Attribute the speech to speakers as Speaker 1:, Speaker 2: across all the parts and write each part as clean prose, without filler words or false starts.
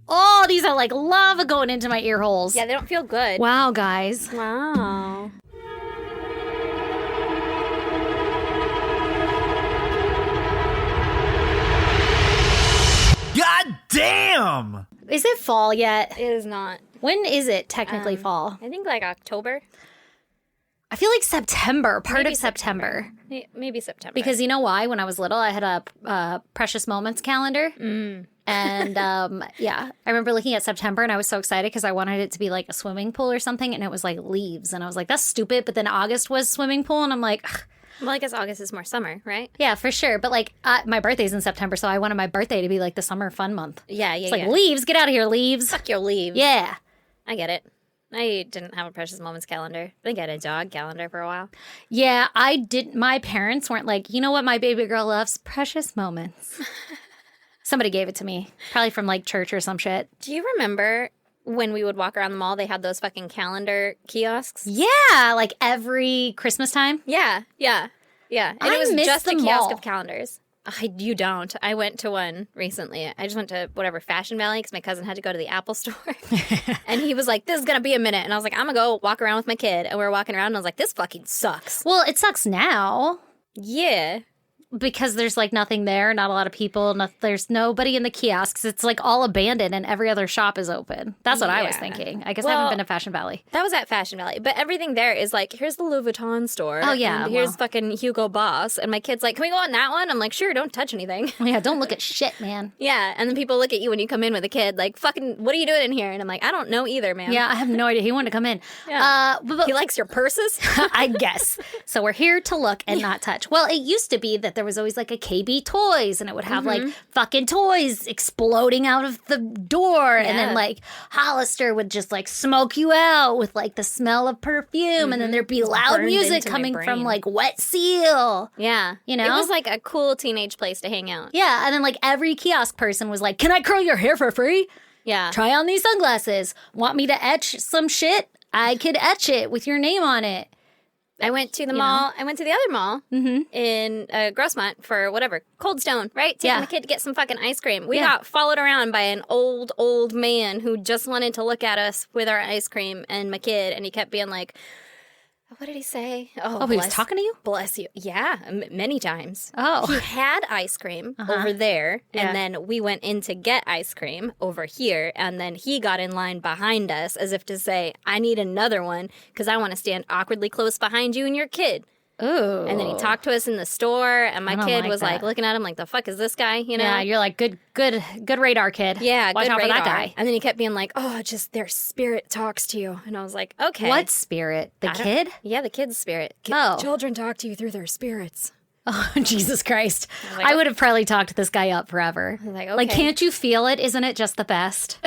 Speaker 1: Oh, these are like lava going into my ear holes.
Speaker 2: Yeah, they don't feel good.
Speaker 1: Wow, guys.
Speaker 2: Wow.
Speaker 3: God damn!
Speaker 1: Is it fall yet?
Speaker 2: It is not.
Speaker 1: When is it technically fall?
Speaker 2: I think like October.
Speaker 1: I feel like September, part of September.
Speaker 2: Maybe September.
Speaker 1: Because you know why? When I was little, I had a Precious Moments calendar. And yeah, I remember looking at September and I was so excited because I wanted it to be like a swimming pool or something. And it was like leaves. And I was like, that's stupid. But then August was swimming pool. And I'm like, ugh.
Speaker 2: Well, I guess August is more summer, right?
Speaker 1: Yeah, for sure. But like my birthday's in September. So I wanted my birthday to be like the summer fun month.
Speaker 2: Yeah.
Speaker 1: It's like leaves. Get out of here, leaves.
Speaker 2: Fuck your leaves.
Speaker 1: Yeah.
Speaker 2: I get it. I didn't have a Precious Moments calendar. I think I had a dog calendar for a while.
Speaker 1: Yeah, I did. My parents weren't like, you know what my baby girl loves? Precious Moments. Somebody gave it to me, probably from like church or some shit.
Speaker 2: Do you remember when we would walk around the mall, they had those fucking calendar kiosks?
Speaker 1: Yeah, like every Christmas time.
Speaker 2: Yeah. And
Speaker 1: I
Speaker 2: it was
Speaker 1: miss
Speaker 2: just a
Speaker 1: the
Speaker 2: kiosk
Speaker 1: mall.
Speaker 2: of calendars. You don't. I went to one recently. I just went to whatever, Fashion Valley, because my cousin had to go to the Apple store. And he was like, this is going to be a minute. And I was like, I'm going to go walk around with my kid. And we were walking around and I was like, this fucking sucks.
Speaker 1: Well, it sucks now
Speaker 2: Yeah.
Speaker 1: because there's like nothing there, not a lot of people. There's nobody in the kiosks. It's like all abandoned and every other shop is open. That's what I was
Speaker 2: Yeah.
Speaker 1: thinking. I guess I haven't been to Fashion Valley.
Speaker 2: That was at Fashion Valley. But everything there is like, here's the Louis Vuitton store.
Speaker 1: Oh, yeah,
Speaker 2: And here's
Speaker 1: well.
Speaker 2: fucking Hugo Boss. And my kid's like, can we go on that one? I'm like, sure, don't touch anything.
Speaker 1: Yeah, don't look at shit, man.
Speaker 2: Yeah. And then people look at you when you come in with a kid like, fucking, what are you doing in here? And I'm like, I don't know either, man.
Speaker 1: Yeah, I have no idea. He wanted to come in.
Speaker 2: Yeah.
Speaker 1: But
Speaker 2: He likes your purses?
Speaker 1: I guess. So we're here to look and not touch. Well, it used to be that there was always like a KB Toys and it would have like fucking toys exploding out of the door. And then like Hollister would just like smoke you out with like the smell of perfume. And then there'd be loud
Speaker 2: Burned
Speaker 1: music
Speaker 2: into my
Speaker 1: coming from
Speaker 2: brain.
Speaker 1: like Wet Seal.
Speaker 2: Yeah.
Speaker 1: You know?
Speaker 2: It was like a cool teenage place to hang out.
Speaker 1: Yeah. And then like every kiosk person was like, can I curl your hair for free?
Speaker 2: Yeah.
Speaker 1: Try on these sunglasses. Want me to etch some shit? I could etch it with your name on it.
Speaker 2: I went to the mall. I went to the other mall in Grossmont for whatever, Cold Stone, right? Taking the kid to get some fucking ice cream. We got followed around by an old man who just wanted to look at us with our ice cream and my kid. And he kept being like, what did he say?
Speaker 1: Oh, he was talking to you?
Speaker 2: Bless you. Yeah, many times.
Speaker 1: Oh.
Speaker 2: He had ice cream over there, and then we went in to get ice cream over here, and then he got in line behind us as if to say, I need another one because I want to stand awkwardly close behind you and your kid.
Speaker 1: Ooh.
Speaker 2: And then he talked to us in the store, and my
Speaker 1: I don't
Speaker 2: kid
Speaker 1: like
Speaker 2: was like
Speaker 1: that.
Speaker 2: looking at him like, the fuck is this guy, you know?
Speaker 1: Yeah, you're like, good radar, kid.
Speaker 2: Yeah,
Speaker 1: Watch
Speaker 2: good
Speaker 1: out
Speaker 2: radar.
Speaker 1: for that guy.
Speaker 2: And then he kept being like, oh, just their spirit talks to you. And I was like, okay.
Speaker 1: What spirit? The kid?
Speaker 2: Yeah, the kid's spirit.
Speaker 1: Oh.
Speaker 2: Children talk to you through their spirits.
Speaker 1: Oh, Jesus Christ.
Speaker 2: like,
Speaker 1: I would have probably talked this guy up forever.
Speaker 2: like,
Speaker 1: Like,
Speaker 2: okay.
Speaker 1: can't you feel it? Isn't it just the best?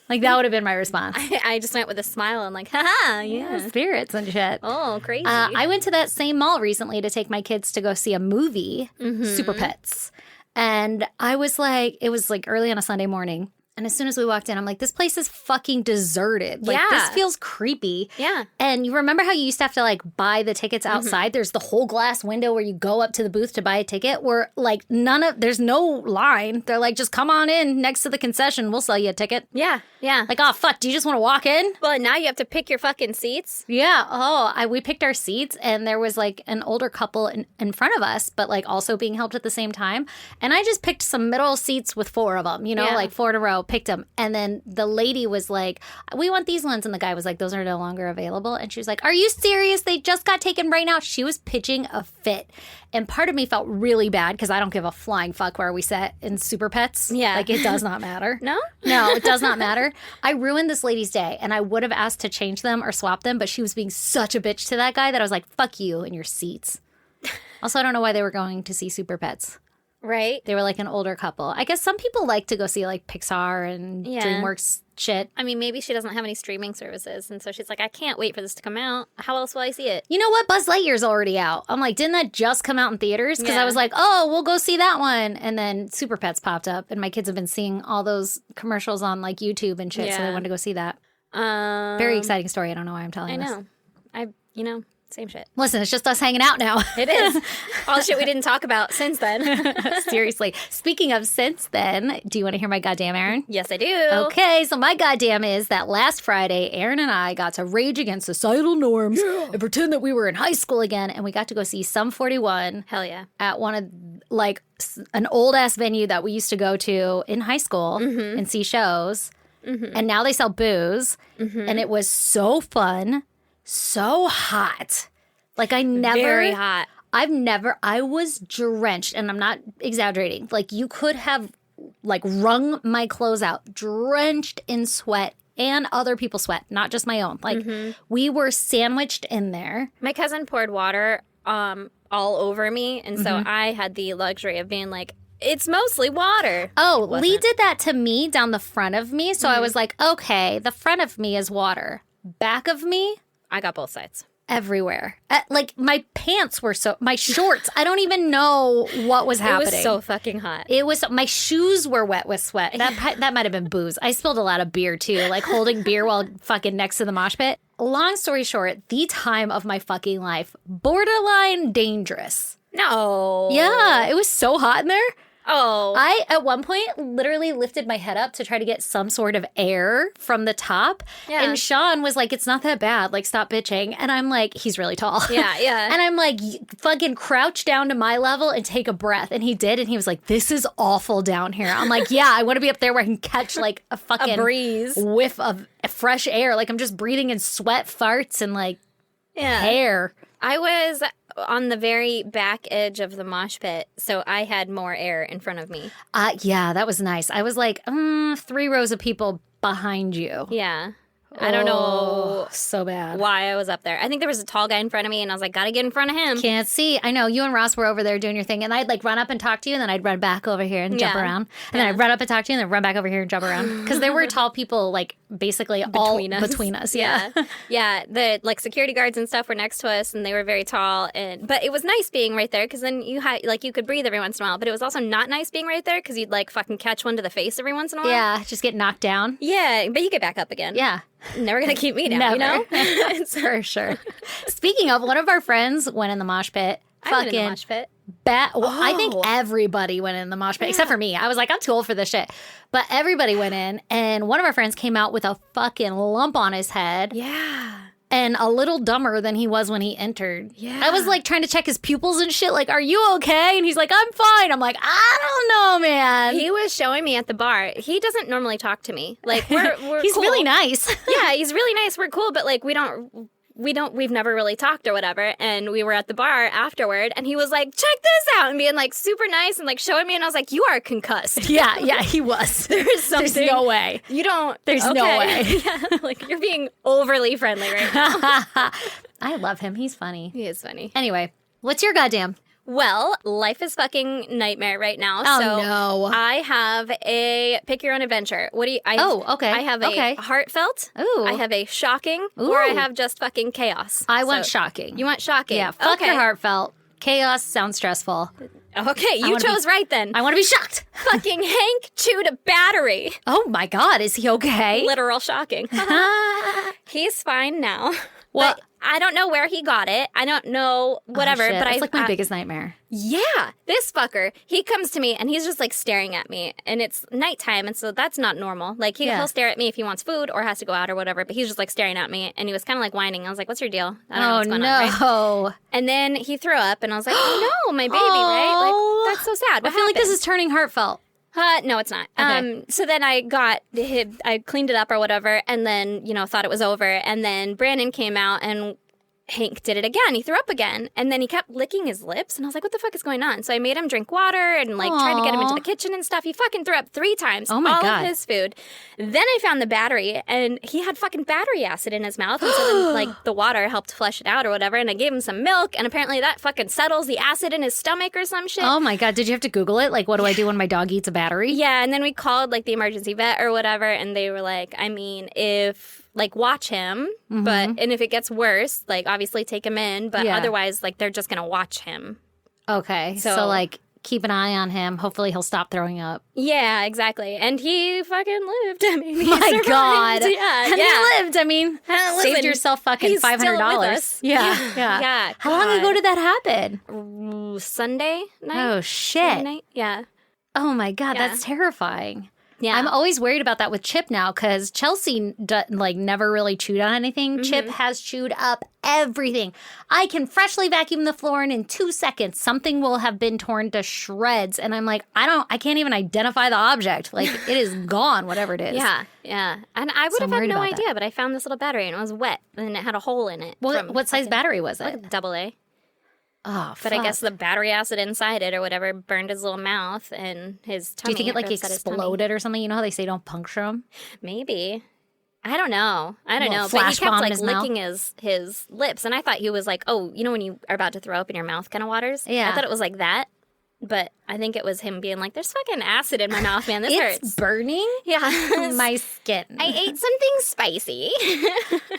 Speaker 1: Like, that would have been my response.
Speaker 2: I just went with a smile and like, haha, yeah.
Speaker 1: Spirits and shit.
Speaker 2: Oh, crazy.
Speaker 1: I went to that same mall recently to take my kids to go see a movie, Super Pets. And I was like, it was like early on a Sunday morning. And as soon as we walked in, I'm like, this place is fucking deserted. Like,
Speaker 2: Yeah.
Speaker 1: this feels creepy.
Speaker 2: Yeah.
Speaker 1: And you remember how you used to have to, like, buy the tickets outside? There's the whole glass window where you go up to the booth to buy a ticket where, like, there's no line. They're like, just come on in next to the concession. We'll sell you a ticket.
Speaker 2: Yeah.
Speaker 1: Like, oh, fuck, do you just want to walk in?
Speaker 2: Well, now you have to pick your fucking seats.
Speaker 1: Yeah. Oh, we picked our seats and there was, like, an older couple in front of us, but, like, also being helped at the same time. And I just picked some middle seats with 4 of them, you know,
Speaker 2: Yeah.
Speaker 1: like 4 in a row. Picked them. And then the lady was like, we want these ones. And the guy was like, those are no longer available. And she was like, are you serious? They just got taken right now. She was pitching a fit. And part of me felt really bad because I don't give a flying fuck where we sat in Super Pets.
Speaker 2: Yeah.
Speaker 1: Like, it does not matter.
Speaker 2: No?
Speaker 1: No, it does not matter. I ruined this lady's day and I would have asked to change them or swap them, but she was being such a bitch to that guy that I was like, fuck you and your seats. Also, I don't know why they were going to see Super Pets.
Speaker 2: Right?
Speaker 1: They were like an older couple. I guess some people like to go see like Pixar and
Speaker 2: Yeah.
Speaker 1: DreamWorks shit.
Speaker 2: I mean, maybe she doesn't have any streaming services, and so she's like, I can't wait for this to come out. How else will I see it?
Speaker 1: You know what? Buzz Lightyear's already out. I'm like, didn't that just come out in theaters? Because
Speaker 2: Yeah.
Speaker 1: I was like, oh, we'll go see that one. And then Super Pets popped up, and my kids have been seeing all those commercials on like YouTube and shit, so they
Speaker 2: Yeah.
Speaker 1: wanted to go see that. Very exciting story. I don't know why I'm telling
Speaker 2: I
Speaker 1: you this.
Speaker 2: know. Same shit.
Speaker 1: Listen, it's just us hanging out now.
Speaker 2: It is. All the shit we didn't talk about since then.
Speaker 1: Seriously. Speaking of since then, do you want to hear my goddamn, Aaron?
Speaker 2: Yes, I do.
Speaker 1: Okay, so my goddamn is that last Friday, Aaron and I got to rage against societal norms and pretend that we were in high school again, and we got to go see Sum 41.
Speaker 2: Hell yeah.
Speaker 1: At one of, like, an old-ass venue that we used to go to in high school and see shows. And now they sell booze, and it was so fun. So hot. Like
Speaker 2: Very hot.
Speaker 1: I was drenched, and I'm not exaggerating. Like you could have like wrung my clothes out, drenched in sweat and other people's sweat, not just my own. Like we were sandwiched in there.
Speaker 2: My cousin poured water all over me, and so I had the luxury of being like, it's mostly water.
Speaker 1: Oh, Lee did that to me down the front of me, so I was like, okay, the front of me is water. Back of me,
Speaker 2: I got both sides.
Speaker 1: Everywhere. Like, my pants were my shorts, I don't even know what was happening.
Speaker 2: It was so fucking hot.
Speaker 1: My shoes were wet with sweat. That might have been booze. I spilled a lot of beer, too, like holding beer while fucking next to the mosh pit. Long story short, the time of my fucking life, borderline dangerous.
Speaker 2: No.
Speaker 1: Yeah, it was so hot in there.
Speaker 2: Oh.
Speaker 1: I, at one point, literally lifted my head up to try to get some sort of air from the top.
Speaker 2: Yeah.
Speaker 1: And Sean was like, it's not that bad. Like, stop bitching. And I'm like, he's really tall.
Speaker 2: Yeah, yeah.
Speaker 1: And I'm like, fucking crouch down to my level and take a breath. And he did. And he was like, this is awful down here. I'm like, yeah, I want to be up there where I can catch like a fucking
Speaker 2: breeze,
Speaker 1: whiff of fresh air. Like, I'm just breathing in sweat, farts, and like hair.
Speaker 2: I was on the very back edge of the mosh pit, so I had more air in front of me.
Speaker 1: Yeah, that was nice. I was like, 3 rows of people behind you.
Speaker 2: Yeah. I don't know
Speaker 1: so bad
Speaker 2: why I was up there. I think there was a tall guy in front of me, and I was like, gotta get in front of him.
Speaker 1: Can't see. I know. You and Ross were over there doing your thing, and I'd like run up and talk to you, and then I'd run back over here and jump around. And then I'd run up and talk to you, and then run back over here and jump around. Because there were tall people, like, basically between us. Yeah.
Speaker 2: Yeah. The, like, security guards and stuff were next to us, and they were very tall. But it was nice being right there, because then you had, like, you could breathe every once in a while. But it was also not nice being right there, because you'd, like, fucking catch one to the face every once in a while.
Speaker 1: Yeah, just get knocked down.
Speaker 2: Yeah, but you get back up again.
Speaker 1: Yeah.
Speaker 2: Never gonna keep me down,
Speaker 1: Never.
Speaker 2: you know?
Speaker 1: For sure. Speaking of, one of our friends went in the mosh pit.
Speaker 2: I went in the mosh pit.
Speaker 1: I think everybody went in the mosh pit, except for me. I was like, I'm too old for this shit. But everybody went in, and one of our friends came out with a fucking lump on his head.
Speaker 2: Yeah.
Speaker 1: And a little dumber than he was when he entered.
Speaker 2: Yeah.
Speaker 1: I was like trying to check his pupils and shit. Like, are you okay? And he's like, I'm fine. I'm like, I don't know, man.
Speaker 2: He was showing me at the bar. He doesn't normally talk to me. Like, we're
Speaker 1: he's
Speaker 2: cool.
Speaker 1: really nice.
Speaker 2: Yeah, he's really nice. We're cool, but like we've never really talked or whatever. And we were at the bar afterward, and he was like, check this out, and being like super nice and like showing me, and I was like, you are concussed.
Speaker 1: Yeah, he was.
Speaker 2: There's
Speaker 1: There's no way.
Speaker 2: You don't.
Speaker 1: There's no way.
Speaker 2: Yeah, like you're being overly friendly right now.
Speaker 1: I love him. He's funny.
Speaker 2: He is funny.
Speaker 1: Anyway, what's your goddamn?
Speaker 2: Well, life is fucking nightmare right now.
Speaker 1: Oh,
Speaker 2: so
Speaker 1: no.
Speaker 2: I have a pick your own adventure. What do you?
Speaker 1: Okay.
Speaker 2: I have a heartfelt.
Speaker 1: Ooh.
Speaker 2: I have a shocking. Or I have just fucking chaos.
Speaker 1: I want shocking.
Speaker 2: You want shocking?
Speaker 1: Yeah. Fuck your heartfelt. Chaos sounds stressful.
Speaker 2: Okay, you chose right then.
Speaker 1: I want to be shocked.
Speaker 2: Fucking Hank chewed a battery.
Speaker 1: Oh my God, is he okay?
Speaker 2: Literal shocking. He's fine now.
Speaker 1: Well,
Speaker 2: but I don't know where he got it. I don't know whatever.
Speaker 1: Oh, shit.
Speaker 2: But
Speaker 1: it's like my biggest nightmare.
Speaker 2: Yeah, this fucker. He comes to me and he's just like staring at me, and it's nighttime, and so that's not normal. Like he'll stare at me if he wants food or has to go out or whatever. But he's just like staring at me, and he was kind of like whining. I was like, "What's your deal? I don't know what's going on." Right? And then he threw up, and I was like, "Oh no, my baby!" Right? Like that's so sad.
Speaker 1: I feel like this is turning heartfelt.
Speaker 2: No, it's not.
Speaker 1: Okay.
Speaker 2: So then I cleaned it up or whatever, and then, thought it was over. And then Brandon came out, and Hank did it again. He threw up again, and then he kept licking his lips, and I was like, what the fuck is going on? So I made him drink water and like tried to get him into the kitchen and stuff. He fucking threw up 3 times.
Speaker 1: Oh my God.
Speaker 2: All of his food. Then I found the battery, and he had fucking battery acid in his mouth, and so then like the water helped flush it out or whatever, and I gave him some milk, and apparently that fucking settles the acid in his stomach or some shit.
Speaker 1: Oh my God, did you have to Google it? Like, what do I do when my dog eats a battery?
Speaker 2: Yeah, and then we called like the emergency vet or whatever, and they were like, I mean, watch him, and if it gets worse, like obviously take him in, but otherwise like they're just gonna watch him.
Speaker 1: Okay, so like keep an eye on him. Hopefully he'll stop throwing up.
Speaker 2: Yeah, exactly. And he fucking lived. I mean, he
Speaker 1: My
Speaker 2: survived.
Speaker 1: God.
Speaker 2: Yeah,
Speaker 1: And
Speaker 2: yeah.
Speaker 1: he lived. I mean,
Speaker 2: Listen,
Speaker 1: saved yourself fucking
Speaker 2: he's still
Speaker 1: $500.
Speaker 2: with us.
Speaker 1: Yeah.
Speaker 2: Yeah.
Speaker 1: How long
Speaker 2: God.
Speaker 1: ago did that happen?
Speaker 2: Sunday night?
Speaker 1: Oh,
Speaker 2: Sunday
Speaker 1: shit.
Speaker 2: night? Yeah.
Speaker 1: Oh, my God.
Speaker 2: Yeah.
Speaker 1: That's terrifying.
Speaker 2: Yeah.
Speaker 1: I'm always worried about that with Chip now because Chelsea never really chewed on anything. Chip has chewed up everything. I can freshly vacuum the floor and in 2 seconds something will have been torn to shreds. And I'm like, I can't even identify the object. Like it is gone, whatever it is.
Speaker 2: Yeah, yeah. And I would
Speaker 1: So I'm
Speaker 2: have had
Speaker 1: worried
Speaker 2: no
Speaker 1: about that.
Speaker 2: idea, but I found this little battery and it was wet and it had a hole in it.
Speaker 1: What size battery was it?
Speaker 2: Like AA.
Speaker 1: Oh,
Speaker 2: But I guess the battery acid inside it or whatever burned his little mouth and his
Speaker 1: Do
Speaker 2: tummy.
Speaker 1: you think it like
Speaker 2: upset his tummy.
Speaker 1: exploded or something? You know how they say don't puncture them?
Speaker 2: Maybe. I don't know.
Speaker 1: Little
Speaker 2: But he
Speaker 1: flash
Speaker 2: kept
Speaker 1: bomb in
Speaker 2: like
Speaker 1: his mouth?
Speaker 2: licking his lips. And I thought he was like, oh, you know when you are about to throw up and your mouth kind of waters?
Speaker 1: Yeah.
Speaker 2: I thought it was like that. But I think it was him being like, there's fucking acid in my mouth, man. This
Speaker 1: It's
Speaker 2: hurts.
Speaker 1: burning
Speaker 2: Yeah.
Speaker 1: my skin.
Speaker 2: I ate something spicy.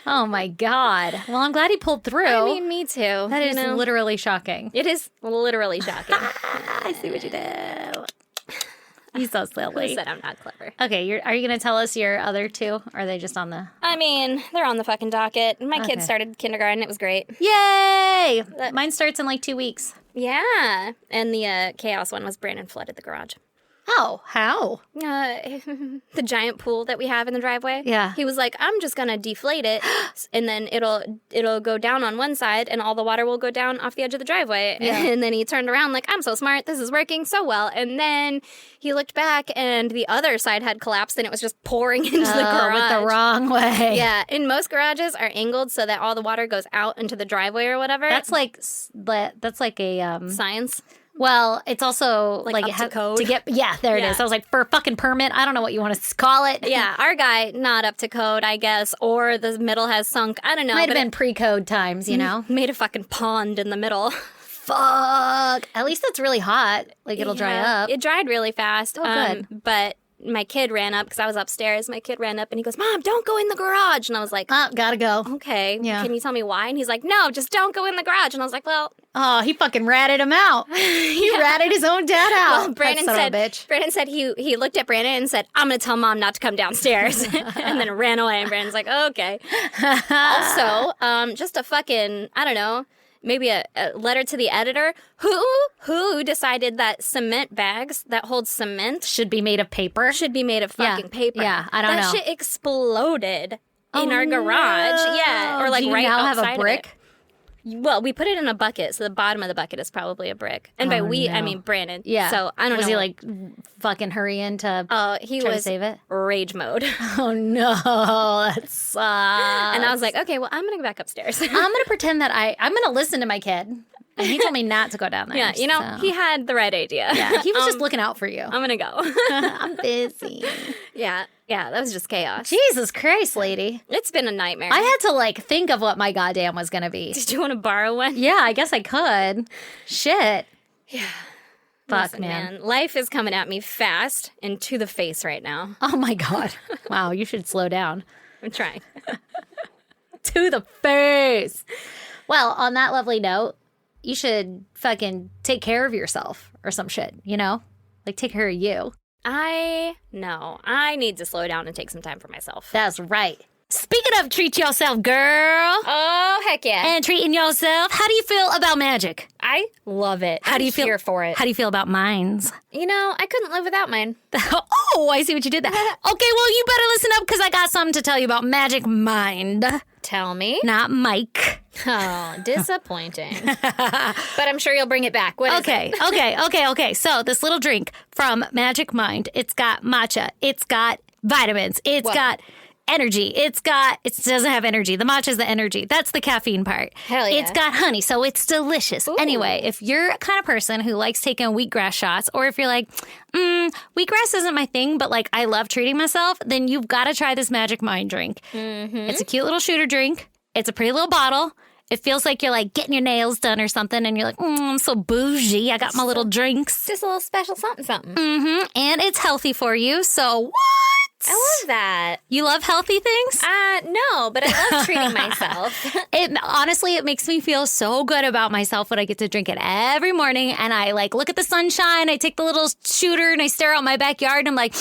Speaker 1: Oh my God. Well, I'm glad he pulled through.
Speaker 2: I mean, me too.
Speaker 1: That is literally shocking.
Speaker 2: It is literally shocking.
Speaker 1: I see what you did. He's so
Speaker 2: Who
Speaker 1: silly.
Speaker 2: said I'm not clever?
Speaker 1: Okay, are you going to tell us your other two? Or are they just on the...
Speaker 2: I mean, they're on the fucking docket. My
Speaker 1: Okay.
Speaker 2: kid started kindergarten. It was great.
Speaker 1: Yay! Mine starts in like 2 weeks.
Speaker 2: Yeah. And the chaos one was Brandon flooded the garage.
Speaker 1: Oh, how?
Speaker 2: The giant pool that we have in the driveway.
Speaker 1: Yeah.
Speaker 2: He was like, I'm just gonna deflate it, and then it'll go down on one side, and all the water will go down off the edge of the driveway.
Speaker 1: Yeah.
Speaker 2: And then he turned around like, I'm so smart. This is working so well. And then he looked back, and the other side had collapsed, and it was just pouring into the garage.
Speaker 1: Went the wrong way.
Speaker 2: Yeah, and most garages are angled so that all the water goes out into the driveway or whatever.
Speaker 1: That's like a...
Speaker 2: science.
Speaker 1: Well, it's also
Speaker 2: Like up
Speaker 1: it
Speaker 2: to
Speaker 1: has
Speaker 2: code?
Speaker 1: to get. Yeah, there it
Speaker 2: Yeah.
Speaker 1: is. I was like, for a fucking permit. I don't know what you want to call it.
Speaker 2: Yeah, our guy not up to code, I guess, or the middle has sunk. I don't know.
Speaker 1: Might have
Speaker 2: but
Speaker 1: been pre-code times, you know.
Speaker 2: it made a fucking pond in the middle.
Speaker 1: Fuck. At least it's really hot. Like it'll dry
Speaker 2: Yeah,
Speaker 1: up.
Speaker 2: It dried really fast.
Speaker 1: Oh, good.
Speaker 2: But my kid ran up because I was upstairs. My kid ran up and he goes, "Mom, don't go in the garage." And I was like,
Speaker 1: Oh, gotta go.
Speaker 2: "Okay,
Speaker 1: Yeah.
Speaker 2: can you tell me why?" And he's like, "No, just don't go in the garage." And I was like, "Well."
Speaker 1: Oh, he fucking ratted him out. He ratted his own dad out.
Speaker 2: Well, Brandon
Speaker 1: That son
Speaker 2: said,
Speaker 1: of a bitch.
Speaker 2: Brandon said he looked at Brandon and said, "I'm going to tell Mom not to come downstairs," and then ran away. And Brandon's like, "Okay." Also, just a fucking, I don't know, maybe a letter to the editor. Who decided that cement bags that hold cement
Speaker 1: Should be made of paper.
Speaker 2: should be made of fucking paper?
Speaker 1: Yeah, I don't know.
Speaker 2: That shit exploded in our
Speaker 1: no.
Speaker 2: garage. Yeah, or like
Speaker 1: Do you
Speaker 2: right
Speaker 1: now have
Speaker 2: outside
Speaker 1: a
Speaker 2: of
Speaker 1: brick?
Speaker 2: it. Well, we put it in a bucket, so the bottom of the bucket is probably a brick. And by we, I
Speaker 1: no.
Speaker 2: mean Brandon.
Speaker 1: Yeah.
Speaker 2: So I don't know.
Speaker 1: Was he like fucking hurrying to
Speaker 2: he
Speaker 1: try to
Speaker 2: was
Speaker 1: save it?
Speaker 2: rage mode.
Speaker 1: Oh no, that sucks.
Speaker 2: And I was like, okay, well, I'm going to go back upstairs.
Speaker 1: I'm gonna pretend that I'm gonna listen to my kid. And he told me not to go down there.
Speaker 2: yeah, you know,
Speaker 1: so.
Speaker 2: he had the right idea.
Speaker 1: Yeah, he was just looking out for you.
Speaker 2: I'm going to go.
Speaker 1: I'm busy.
Speaker 2: yeah, that was just chaos.
Speaker 1: Jesus Christ, lady.
Speaker 2: It's been a nightmare.
Speaker 1: I had to like think of what my goddamn was gonna be.
Speaker 2: Did you want to borrow one?
Speaker 1: Yeah, I guess I could. Shit.
Speaker 2: Yeah.
Speaker 1: Fuck,
Speaker 2: Listen,
Speaker 1: man.
Speaker 2: Life is coming at me fast and to the face right now.
Speaker 1: Oh my God. Wow, you should slow down.
Speaker 2: I'm trying.
Speaker 1: To the face. Well, on that lovely note, you should fucking take care of yourself or some shit, you know? Like take care of you.
Speaker 2: I need to slow down and take some time for myself.
Speaker 1: That's right. Speaking of treat yourself, girl,
Speaker 2: Oh, heck yeah.
Speaker 1: and treating yourself, how do you feel about magic?
Speaker 2: I love it.
Speaker 1: How do you feel
Speaker 2: here for it?
Speaker 1: How do you feel about mines?
Speaker 2: You know, I couldn't live without mine.
Speaker 1: Oh, I see what you did there. Okay, well, you better listen up because I got something to tell you about Magic Mind.
Speaker 2: Tell me.
Speaker 1: Not Mike.
Speaker 2: Oh, disappointing. But I'm sure you'll bring it back. What is it?
Speaker 1: Okay. So this little drink from Magic Mind, it's got matcha, it's got vitamins, it's got energy, it doesn't have energy. The matcha's the energy. That's the caffeine part.
Speaker 2: Hell yeah.
Speaker 1: It's got honey, so it's delicious.
Speaker 2: Ooh.
Speaker 1: Anyway, if you're a kind of person who likes taking wheatgrass shots, or if you're like, wheatgrass isn't my thing, but like I love treating myself, then you've got to try this Magic Mind drink. Mm-hmm. It's a cute little shooter drink. It's a pretty little bottle. It feels like you're like getting your nails done or something, and you're like, I'm so bougie. I got my little drinks.
Speaker 2: Just a little special something.
Speaker 1: And it's healthy for you. So what?
Speaker 2: I love that.
Speaker 1: You love healthy things?
Speaker 2: No, but I love treating myself.
Speaker 1: Honestly, it makes me feel so good about myself when I get to drink it every morning and I like look at the sunshine, I take the little shooter and I stare out my backyard and I'm like,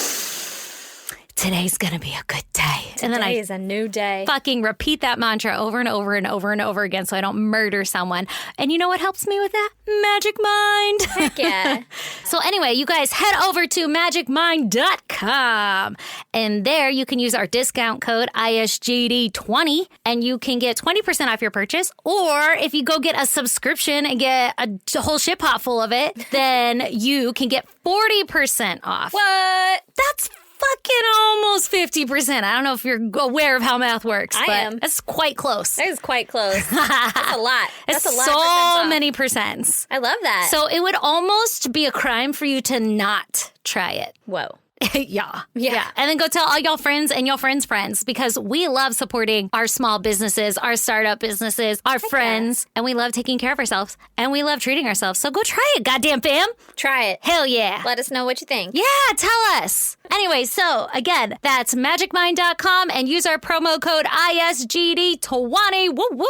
Speaker 1: today's gonna be a good day. And then
Speaker 2: Today is a new day.
Speaker 1: Fucking repeat that mantra over and over and over and over again so I don't murder someone. And you know what helps me with that? Magic Mind.
Speaker 2: Heck yeah.
Speaker 1: So anyway, you guys head over to magicmind.com. And there you can use our discount code ISGD20 and you can get 20% off your purchase. Or if you go get a subscription and get a whole shit pot full of it, then you can get 40% off.
Speaker 2: What?
Speaker 1: That's fucking almost 50%. I don't know if you're aware of how math works,
Speaker 2: I
Speaker 1: but
Speaker 2: am.
Speaker 1: that's quite close.
Speaker 2: That is quite close. That's a lot.
Speaker 1: It's
Speaker 2: That's a lot.
Speaker 1: so many percents.
Speaker 2: I love that.
Speaker 1: So it would almost be a crime for you to not try it.
Speaker 2: Whoa.
Speaker 1: Yeah. And then go tell all your friends and your friends' friends because we love supporting our small businesses, our startup businesses, our friends, and we love taking care of ourselves and we love treating ourselves. So go try it, goddamn fam.
Speaker 2: Try it.
Speaker 1: Hell yeah.
Speaker 2: Let us know what you think.
Speaker 1: Yeah, tell us. Anyway, so again, that's magicmind.com and use our promo code ISGD20. Woo woo.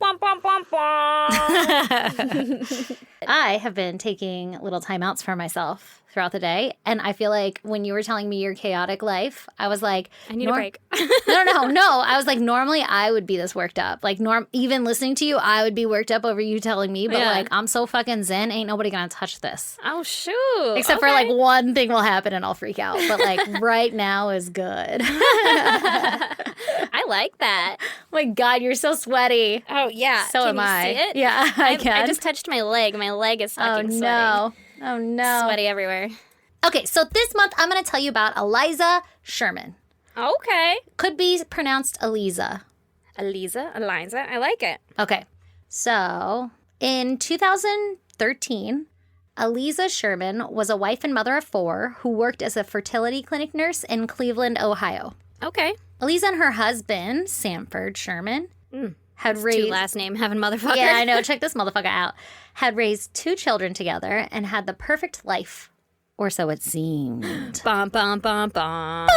Speaker 2: Womp, womp, womp, womp.
Speaker 1: I have been taking little timeouts for myself throughout the day. And I feel like when you were telling me your chaotic life, I was like,
Speaker 2: I need a break.
Speaker 1: No. I was like, normally I would be this worked up. Like, even listening to you, I would be worked up over you telling me. But like, I'm so fucking zen, ain't nobody gonna touch this.
Speaker 2: Oh, shoot.
Speaker 1: Except for like one thing will happen and I'll freak out. But like right now is good.
Speaker 2: I like that.
Speaker 1: Oh my God, you're so sweaty.
Speaker 2: Oh, yeah.
Speaker 1: So
Speaker 2: Can
Speaker 1: am
Speaker 2: you
Speaker 1: I.
Speaker 2: see it?
Speaker 1: Yeah, I can.
Speaker 2: I just touched my leg. My leg is fucking sweaty.
Speaker 1: No. Oh no.
Speaker 2: Sweaty everywhere.
Speaker 1: Okay, so this month I'm going to tell you about Eliza Sherman.
Speaker 2: Okay.
Speaker 1: Could be pronounced Eliza.
Speaker 2: Eliza. I like it.
Speaker 1: Okay, so in 2013, Eliza Sherman was a wife and mother of 4 who worked as a fertility clinic nurse in Cleveland, Ohio.
Speaker 2: Okay.
Speaker 1: Eliza and her husband, Sanford Sherman, had raised...
Speaker 2: 2 last name having motherfucker.
Speaker 1: Yeah, I know. Check this motherfucker out. Had raised 2 children together and had the perfect life. Or so it seemed.
Speaker 2: Bum, bum, bum, bum.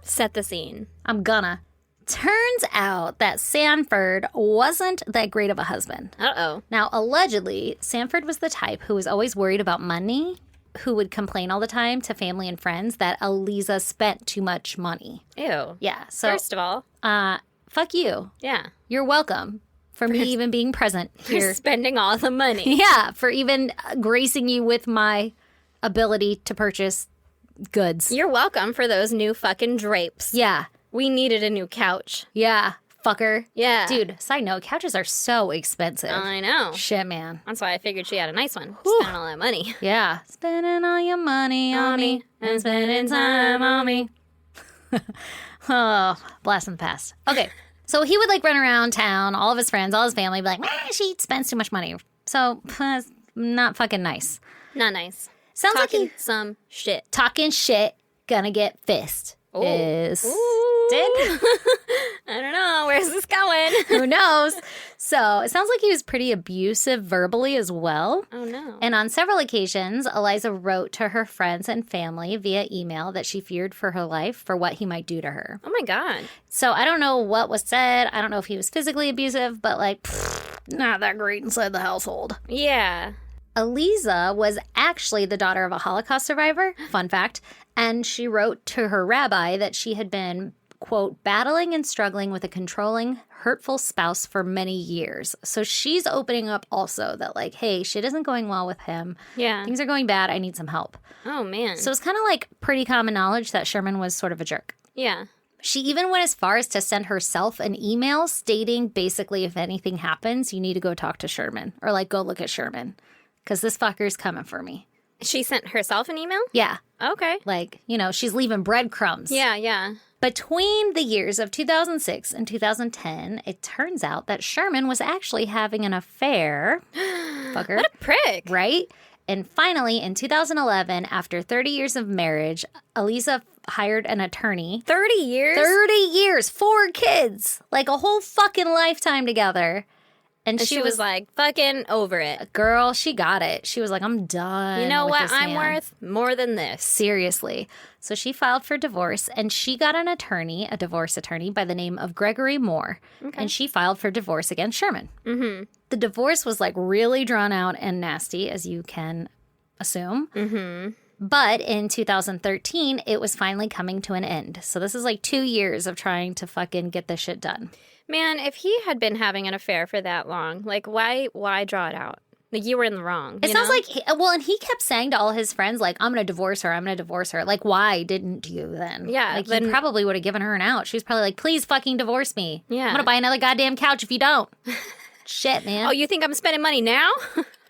Speaker 2: Set the scene.
Speaker 1: I'm gonna. Turns out that Sanford wasn't that great of a husband.
Speaker 2: Uh-oh.
Speaker 1: Now, allegedly, Sanford was the type who was always worried about money, who would complain all the time to family and friends that Eliza spent too much money.
Speaker 2: Ew.
Speaker 1: Yeah, so...
Speaker 2: First of all.
Speaker 1: Fuck you.
Speaker 2: Yeah.
Speaker 1: You're welcome for me even being present here.
Speaker 2: You're spending all the money.
Speaker 1: Yeah, for even gracing you with my ability to purchase goods.
Speaker 2: You're welcome for those new fucking drapes.
Speaker 1: Yeah.
Speaker 2: We needed a new couch.
Speaker 1: Yeah, fucker.
Speaker 2: Yeah.
Speaker 1: Dude, side note, couches are so expensive.
Speaker 2: I know.
Speaker 1: Shit, man.
Speaker 2: That's why I figured she had a nice one.
Speaker 1: Whew.
Speaker 2: Spending all that money.
Speaker 1: Yeah. Spending all your money on me and spending time on me. Oh, blast from the past. Okay. So he would like run around town, all of his friends, all his family, be like, she spends too much money. So, not fucking nice.
Speaker 2: Not nice.
Speaker 1: Sounds
Speaker 2: Talking
Speaker 1: like he
Speaker 2: some shit.
Speaker 1: talking shit, gonna get fist.
Speaker 2: Ooh.
Speaker 1: Is
Speaker 2: Ooh.
Speaker 1: dick.
Speaker 2: I don't know. Where's this going?
Speaker 1: Who knows? So it sounds like he was pretty abusive verbally as well.
Speaker 2: Oh, no.
Speaker 1: And on several occasions, Eliza wrote to her friends and family via email that she feared for her life for what he might do to her.
Speaker 2: Oh, my God.
Speaker 1: So I don't know what was said. I don't know if he was physically abusive, but like, not that great inside the household.
Speaker 2: Yeah.
Speaker 1: Eliza was actually the daughter of a Holocaust survivor, fun fact, and she wrote to her rabbi that she had been, quote, battling and struggling with a controlling, hurtful spouse for many years. So she's opening up also that like, hey, shit isn't going well with him.
Speaker 2: Yeah.
Speaker 1: Things are going bad. I need some help.
Speaker 2: Oh, man.
Speaker 1: So it's kind of like pretty common knowledge that Sherman was sort of a jerk.
Speaker 2: Yeah.
Speaker 1: She even went as far as to send herself an email stating basically if anything happens, you need to go talk to Sherman or like go look at Sherman. Because this fucker's coming for me.
Speaker 2: She sent herself an email?
Speaker 1: Yeah.
Speaker 2: Okay.
Speaker 1: Like, you know, she's leaving breadcrumbs.
Speaker 2: Yeah, yeah.
Speaker 1: Between the years of 2006 and 2010, it turns out that Sherman was actually having an affair. Fucker.
Speaker 2: What a prick.
Speaker 1: Right? And finally, in 2011, after 30 years of marriage, Eliza hired an attorney.
Speaker 2: 30 years?
Speaker 1: 30 years, 4 kids, like a whole fucking lifetime together.
Speaker 2: And she was like, fucking over it.
Speaker 1: Girl, she got it. She was like, I'm done.
Speaker 2: You know
Speaker 1: with
Speaker 2: what?
Speaker 1: this
Speaker 2: I'm
Speaker 1: man.
Speaker 2: worth more than this.
Speaker 1: Seriously. So she filed for divorce, and she got an attorney, a divorce attorney by the name of Gregory Moore. Okay. And she filed for divorce against Sherman. Mm-hmm. The divorce was like really drawn out and nasty, as you can assume. Mm-hmm. But in 2013, it was finally coming to an end. So this is like 2 years of trying to fucking get this shit done.
Speaker 2: Man, if he had been having an affair for that long, like, why draw it out? Like, you were in the wrong.
Speaker 1: It sounds like, and he kept saying to all his friends, like, I'm going to divorce her. I'm going to divorce her. Like, why didn't you then?
Speaker 2: Yeah.
Speaker 1: Like, he probably would have given her an out. She was probably like, please fucking divorce me.
Speaker 2: Yeah.
Speaker 1: I'm going to buy another goddamn couch if you don't. Shit, man.
Speaker 2: Oh, you think I'm spending money now?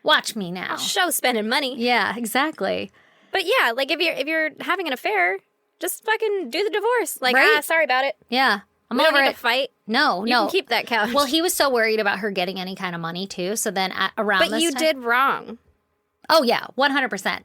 Speaker 1: Watch me now.
Speaker 2: I'll show spending money.
Speaker 1: Yeah, exactly.
Speaker 2: But yeah, like, if you're having an affair, just fucking do the divorce. Like,
Speaker 1: right?
Speaker 2: sorry about it.
Speaker 1: Yeah.
Speaker 2: We don't need to fight.
Speaker 1: No.
Speaker 2: You can keep that couch.
Speaker 1: Well, he was so worried about her getting any kind of money, too. So then around this
Speaker 2: But you
Speaker 1: time,
Speaker 2: did wrong.
Speaker 1: Oh, yeah, 100%.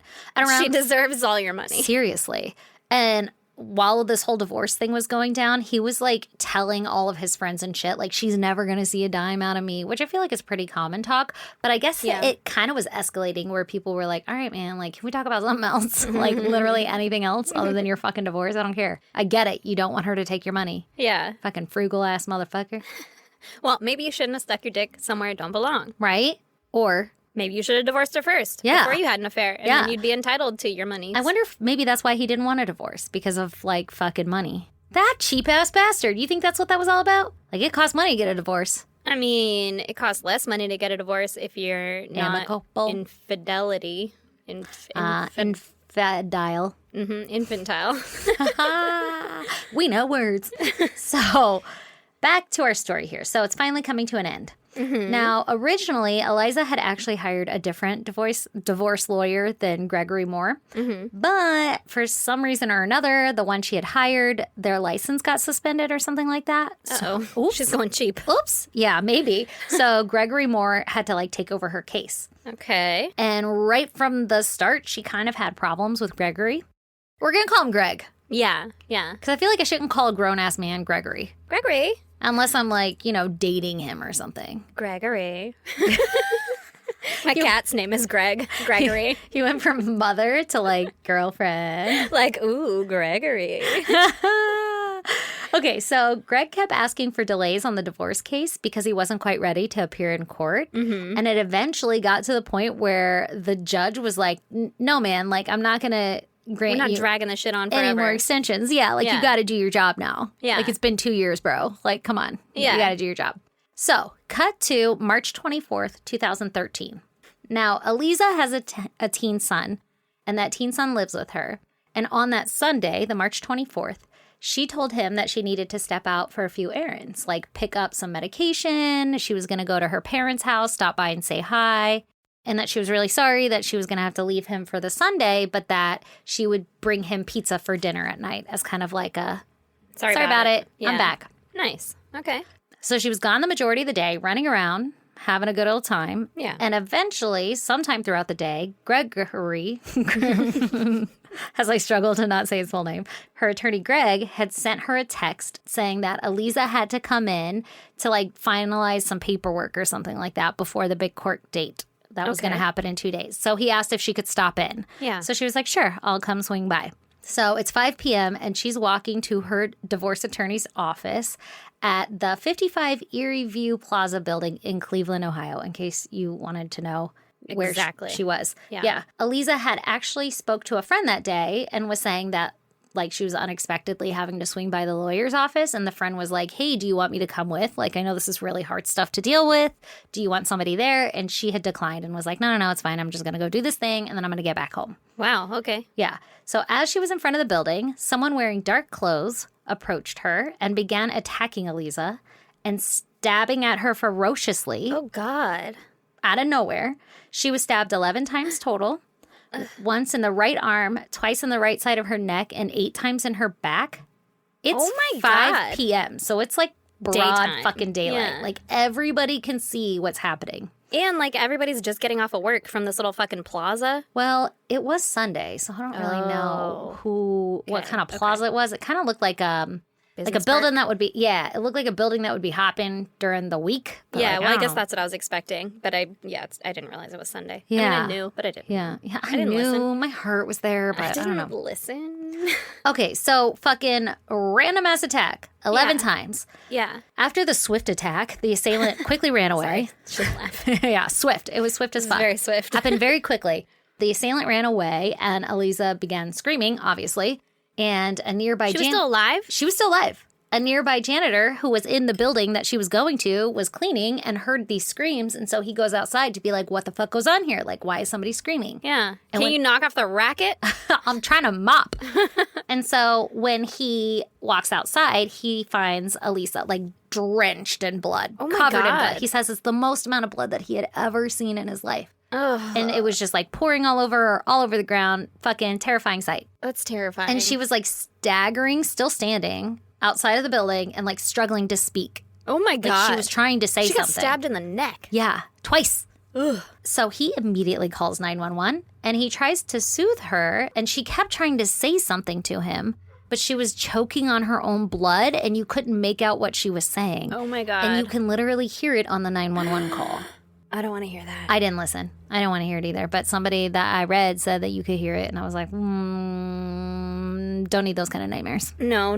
Speaker 2: She deserves all your money.
Speaker 1: Seriously. And while this whole divorce thing was going down, he was like telling all of his friends and shit, like, she's never going to see a dime out of me, which I feel like is pretty common talk. But I guess it kind of was escalating where people were like, all right, man, like, can we talk about something else? Like, literally anything else other than your fucking divorce? I don't care. I get it. You don't want her to take your money.
Speaker 2: Yeah.
Speaker 1: Fucking frugal ass motherfucker.
Speaker 2: Well, maybe you shouldn't have stuck your dick somewhere it don't belong.
Speaker 1: Right? Or
Speaker 2: maybe you should have divorced her first before you had an affair, and then you'd be entitled to your money.
Speaker 1: I wonder if maybe that's why he didn't want a divorce, because of, like, fucking money. That cheap-ass bastard. You think that's what that was all about? Like, it costs money to get a divorce.
Speaker 2: I mean, it costs less money to get a divorce if you're not
Speaker 1: amicable.
Speaker 2: Infidelity.
Speaker 1: Infidile.
Speaker 2: Infantile.
Speaker 1: We know words. So, back to our story here. So, it's finally coming to an end. Mm-hmm. Now, originally, Eliza had actually hired a different divorce lawyer than Gregory Moore. Mm-hmm. But for some reason or another, the one she had hired, their license got suspended or something like that.
Speaker 2: Uh-oh. She's going cheap.
Speaker 1: Oops. Yeah, maybe. So Gregory Moore had to, like, take over her case.
Speaker 2: Okay.
Speaker 1: And right from the start, she kind of had problems with Gregory. We're going to call him Greg.
Speaker 2: Yeah, yeah.
Speaker 1: Because I feel like I shouldn't call a grown-ass man Gregory.
Speaker 2: Gregory.
Speaker 1: Unless I'm, like, dating him or something.
Speaker 2: Gregory. My cat's name is Greg. Gregory.
Speaker 1: He went from mother to, like, girlfriend.
Speaker 2: Like, ooh, Gregory.
Speaker 1: Okay, so Greg kept asking for delays on the divorce case because he wasn't quite ready to appear in court. Mm-hmm. And it eventually got to the point where the judge was like, no, man, like, I'm not going to grant
Speaker 2: We're not
Speaker 1: you
Speaker 2: dragging the shit on forever.
Speaker 1: any more extensions. Yeah, like, you got to do your job now.
Speaker 2: Yeah.
Speaker 1: Like, it's been 2 years, bro. Like, come on.
Speaker 2: Yeah.
Speaker 1: You got to do your job. So, cut to March 24th, 2013. Now, Eliza has a teen son, and that teen son lives with her. And on that Sunday, the March 24th, she told him that she needed to step out for a few errands, like pick up some medication. She was going to go to her parents' house, stop by and say hi. And that she was really sorry that she was going to have to leave him for the Sunday, but that she would bring him pizza for dinner at night as kind of like a, sorry about it. Yeah. I'm back.
Speaker 2: Nice. Okay.
Speaker 1: So she was gone the majority of the day, running around, having a good old time.
Speaker 2: Yeah.
Speaker 1: And eventually, sometime throughout the day, Gregory, as I struggle to not say his full name, her attorney Greg had sent her a text saying that Eliza had to come in to, like, finalize some paperwork or something like that before the big court date. That was going to happen in 2 days. So he asked if she could stop in.
Speaker 2: Yeah.
Speaker 1: So she was like, sure, I'll come swing by. So it's 5 p.m. and she's walking to her divorce attorney's office at the 55 Erie View Plaza building in Cleveland, Ohio, in case you wanted to know where
Speaker 2: exactly
Speaker 1: she was.
Speaker 2: Yeah.
Speaker 1: Eliza had actually spoke to a friend that day and was saying that, like, she was unexpectedly having to swing by the lawyer's office. And the friend was like, hey, do you want me to come with? Like, I know this is really hard stuff to deal with. Do you want somebody there? And she had declined and was like, no, it's fine. I'm just going to go do this thing. And then I'm going to get back home.
Speaker 2: Wow. Okay.
Speaker 1: Yeah. So as she was in front of the building, someone wearing dark clothes approached her and began attacking Eliza and stabbing at her ferociously.
Speaker 2: Oh, God.
Speaker 1: Out of nowhere. She was stabbed 11 times total. Once in the right arm, twice on the right side of her neck, and 8 times in her back. It's
Speaker 2: oh my
Speaker 1: 5
Speaker 2: God.
Speaker 1: p.m., so it's like broad
Speaker 2: Daytime.
Speaker 1: fucking daylight.
Speaker 2: Yeah.
Speaker 1: Like, everybody can see what's happening.
Speaker 2: And, like, everybody's just getting off of work from this little fucking plaza.
Speaker 1: Well, it was Sunday, so I don't really know what kind of plaza it was. It kind of looked like like a building that would be, it looked like a building that would be hopping during the week.
Speaker 2: Yeah,
Speaker 1: like,
Speaker 2: I guess that's what I was expecting. But I didn't realize it was Sunday.
Speaker 1: Yeah.
Speaker 2: I mean, I knew, but I didn't.
Speaker 1: Yeah, I
Speaker 2: didn't
Speaker 1: knew.
Speaker 2: listen.
Speaker 1: My heart was there, but I don't know.
Speaker 2: Listen.
Speaker 1: Okay, so fucking random ass attack 11 times.
Speaker 2: Yeah.
Speaker 1: After the swift attack, the assailant quickly ran away.
Speaker 2: Shouldn't laugh.
Speaker 1: Yeah, swift. It was swift as fuck.
Speaker 2: Very swift.
Speaker 1: Happened very quickly. The assailant ran away, and Eliza began screaming, obviously. And a nearby
Speaker 2: She was still alive?
Speaker 1: She was still alive. A nearby janitor who was in the building that she was going to was cleaning and heard these screams. And so he goes outside to be like, what the fuck goes on here? Like, why is somebody screaming?
Speaker 2: Yeah. Can you knock off the racket?
Speaker 1: I'm trying to mop. And so when he walks outside, he finds Elisa like drenched in blood,
Speaker 2: Oh my
Speaker 1: covered in
Speaker 2: God.
Speaker 1: blood. He says it's the most amount of blood that he had ever seen in his life.
Speaker 2: Ugh.
Speaker 1: And it was just like pouring all over the ground. Fucking terrifying sight.
Speaker 2: That's terrifying.
Speaker 1: And she was like staggering, still standing outside of the building and like struggling to speak.
Speaker 2: Oh my God.
Speaker 1: Like she was trying to say
Speaker 2: She
Speaker 1: something.
Speaker 2: got stabbed in the neck.
Speaker 1: Yeah, twice.
Speaker 2: Ugh.
Speaker 1: So he immediately calls 911 and he tries to soothe her, and she kept trying to say something to him, but she was choking on her own blood and you couldn't make out what she was saying.
Speaker 2: Oh my God.
Speaker 1: And you can literally hear it on the 911 call.
Speaker 2: I don't want to hear that.
Speaker 1: I didn't listen. I don't want to hear it either. But somebody that I read said that you could hear it. And I was like, don't need those kind of nightmares.
Speaker 2: No.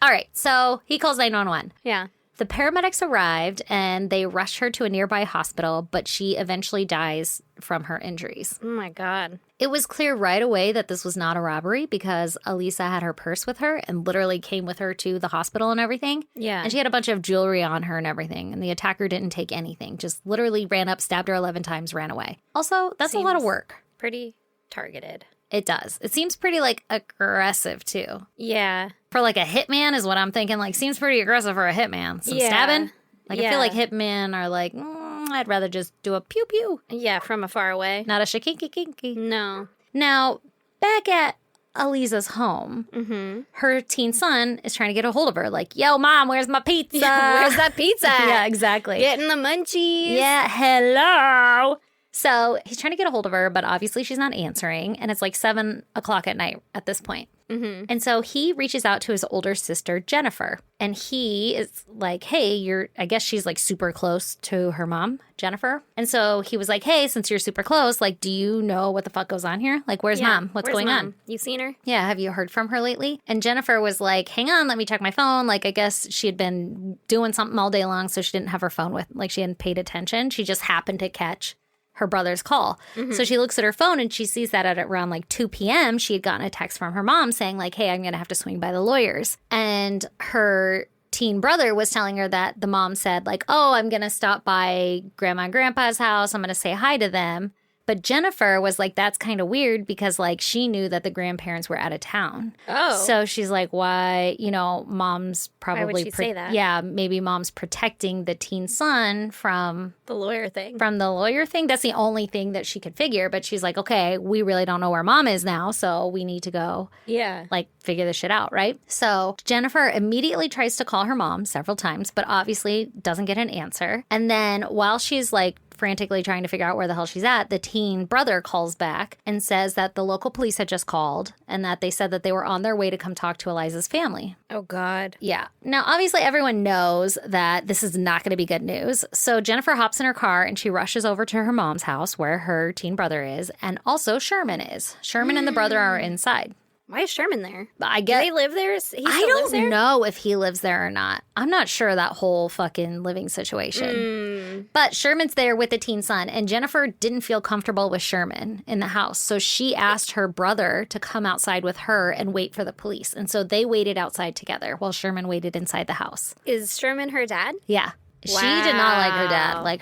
Speaker 1: All right. So he calls 911.
Speaker 2: Yeah.
Speaker 1: The paramedics arrived and they rushed her to a nearby hospital, but she eventually dies from her injuries.
Speaker 2: Oh my God.
Speaker 1: It was clear right away that this was not a robbery because Elisa had her purse with her and literally came with her to the hospital and everything.
Speaker 2: Yeah.
Speaker 1: And she had a bunch of jewelry on her and everything. And the attacker didn't take anything, just literally ran up, stabbed her 11 times, ran away. Also, that's a lot of work.
Speaker 2: Pretty targeted.
Speaker 1: It does. It seems pretty like aggressive too.
Speaker 2: Yeah.
Speaker 1: For like a hitman is what I'm thinking. Like seems pretty aggressive for a hitman. Some stabbing. Like I feel like hitmen are like, I'd rather just do a pew pew.
Speaker 2: Yeah, from afar away.
Speaker 1: Not a shakinky kinky.
Speaker 2: No.
Speaker 1: Now, back at Eliza's home, her teen son is trying to get a hold of her. Like, yo, mom, where's my pizza?
Speaker 2: Where's that pizza?
Speaker 1: Yeah, exactly.
Speaker 2: Getting the munchies.
Speaker 1: Yeah, hello. So he's trying to get a hold of her, but obviously she's not answering. And it's like 7 o'clock at night at this point. And so he reaches out to his older sister, Jennifer. And he is like, hey, I guess she's like super close to her mom, Jennifer. And so he was like, hey, since you're super close, like, do you know what the fuck goes on here? Like, where's mom? What's going on?
Speaker 2: You seen her?
Speaker 1: Yeah, have you heard from her lately? And Jennifer was like, hang on, let me check my phone. Like, I guess she had been doing something all day long, so she didn't have her phone with, like, she hadn't paid attention. She just happened to catch her brother's call. So she looks at her phone and she sees that at around like 2 p.m. she had gotten a text from her mom saying like, hey, I'm going to have to swing by the lawyers. And her teen brother was telling her that the mom said like, oh, I'm going to stop by grandma and grandpa's house. I'm going to say hi to them. But Jennifer was like, that's kind of weird because, like, she knew that the grandparents were out of town.
Speaker 2: Oh.
Speaker 1: So she's like, why, mom's probably...
Speaker 2: Why would she say that?
Speaker 1: Yeah, maybe mom's protecting the teen son from...
Speaker 2: The lawyer thing.
Speaker 1: From the lawyer thing. That's the only thing that she could figure. But she's like, okay, we really don't know where mom is now, so we need to go, like, figure this shit out, right? So Jennifer immediately tries to call her mom several times, but obviously doesn't get an answer. And then while she's, like, frantically trying to figure out where the hell she's at, the teen brother calls back and says that the local police had just called and that they said that they were on their way to come talk to Eliza's family.
Speaker 2: Oh, God.
Speaker 1: Yeah. Now, obviously, everyone knows that this is not going to be good news. So Jennifer hops in her car and she rushes over to her mom's house where her teen brother is, and also Sherman is. Sherman and the brother are inside.
Speaker 2: Why is Sherman there?
Speaker 1: I
Speaker 2: Do
Speaker 1: guess
Speaker 2: they live there?
Speaker 1: I don't know if he lives there or not. I'm not sure that whole fucking living situation. But Sherman's there with the teen son, and Jennifer didn't feel comfortable with Sherman in the house. So she asked her brother to come outside with her and wait for the police. And so they waited outside together while Sherman waited inside the house.
Speaker 2: Is Sherman her dad?
Speaker 1: Yeah. She did not like her dad. Like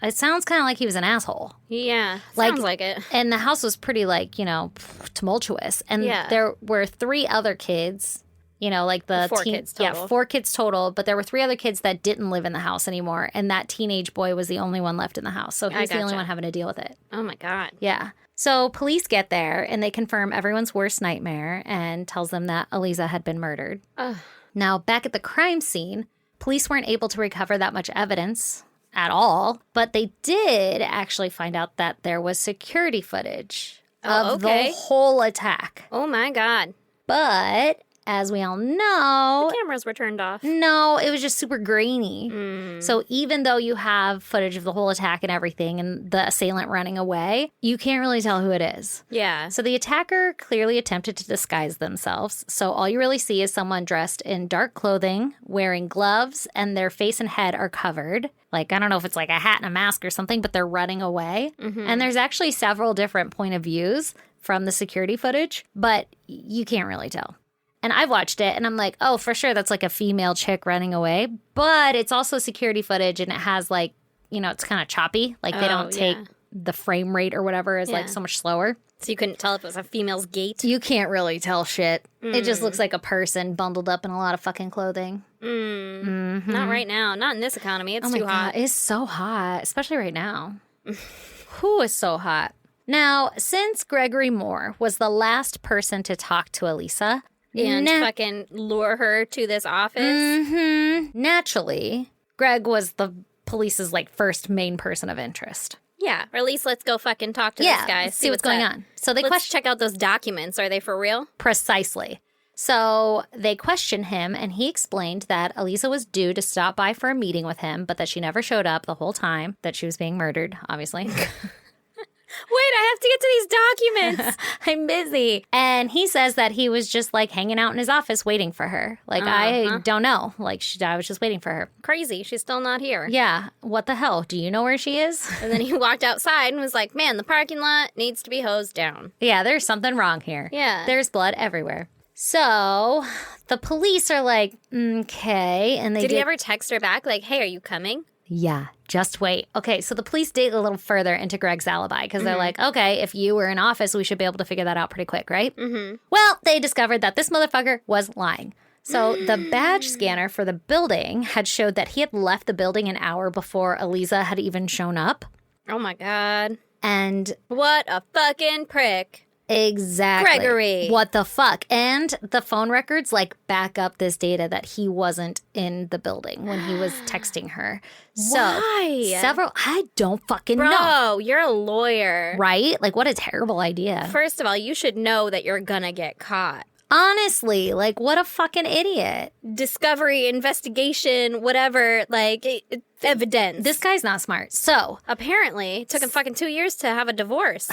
Speaker 1: it sounds kind of like he was an asshole.
Speaker 2: Yeah, sounds like it.
Speaker 1: And the house was pretty tumultuous. And there were 3 other kids, like the
Speaker 2: 4 kids total.
Speaker 1: Yeah, 4 kids total. But there were 3 other kids that didn't live in the house anymore. And that teenage boy was the only one left in the house. So he's the only one having to deal with it.
Speaker 2: Oh, my God.
Speaker 1: Yeah. So police get there and they confirm everyone's worst nightmare and tells them that Eliza had been murdered.
Speaker 2: Ugh.
Speaker 1: Now, back at the crime scene, police weren't able to recover that much evidence at all, but they did actually find out that there was security footage of the whole attack.
Speaker 2: Oh, my God.
Speaker 1: But as we all know,
Speaker 2: The cameras were turned off.
Speaker 1: no, it was just super grainy. So even though you have footage of the whole attack and everything and the assailant running away, you can't really tell who it is.
Speaker 2: Yeah.
Speaker 1: So the attacker clearly attempted to disguise themselves. So all you really see is someone dressed in dark clothing, wearing gloves, and their face and head are covered. Like, I don't know if it's like a hat and a mask or something, but they're running away. And there's actually several different point of views from the security footage, but you can't really tell. And I've watched it and I'm like, oh, for sure, that's like a female chick running away. But it's also security footage and it has like, you know, it's kind of choppy. Like they don't take the frame rate or whatever is like so much slower.
Speaker 2: So you couldn't tell if it was a female's gait?
Speaker 1: You can't really tell shit. It just looks like a person bundled up in a lot of fucking clothing.
Speaker 2: Not right now. Not in this economy. It's too hot.
Speaker 1: It's so hot, especially right now. Who is so hot? Now, since Gregory Moore was the last person to talk to Elisa
Speaker 2: And fucking lure her to this office?
Speaker 1: Naturally, Greg was the police's like first main person of interest.
Speaker 2: Yeah, or at least let's go fucking talk to this guy.
Speaker 1: See what's going on. So they
Speaker 2: Let's check out those documents. Are they for real?
Speaker 1: Precisely. So they questioned him, and he explained that Elisa was due to stop by for a meeting with him, but that she never showed up the whole time that she was being murdered, obviously.
Speaker 2: Wait, I have to get to these documents.
Speaker 1: I'm busy. And he says that he was just like hanging out in his office waiting for her. Like, I don't know. Like, I was just waiting for her.
Speaker 2: Crazy. She's still not here.
Speaker 1: Yeah. What the hell? Do you know where she is?
Speaker 2: And then he walked outside and was like, man, the parking lot needs to be hosed down.
Speaker 1: Yeah, there's something wrong here.
Speaker 2: Yeah.
Speaker 1: There's blood everywhere. So the police are like, okay. And they
Speaker 2: Did he ever text her back like, hey, are you coming?
Speaker 1: Yeah, just wait. Okay, so the police dig a little further into Greg's alibi because they're like, okay, if you were in office, we should be able to figure that out pretty quick, right? Well, they discovered that this motherfucker was lying. So the badge scanner for the building had showed that he had left the building an hour before Elisa had even shown up.
Speaker 2: Oh my God.
Speaker 1: And
Speaker 2: What a fucking prick.
Speaker 1: exactly.
Speaker 2: Gregory.
Speaker 1: What the fuck? And the phone records like back up this data that he wasn't in the building when he was texting her. So
Speaker 2: Why?
Speaker 1: I don't fucking know.
Speaker 2: Bro, you're a lawyer.
Speaker 1: Right? Like, what a terrible idea.
Speaker 2: First of all, you should know that you're gonna get caught.
Speaker 1: Honestly, like, what a fucking idiot.
Speaker 2: Discovery, investigation, whatever, like, evidence.
Speaker 1: This guy's not smart. So,
Speaker 2: Apparently, it took him fucking 2 years to have a divorce.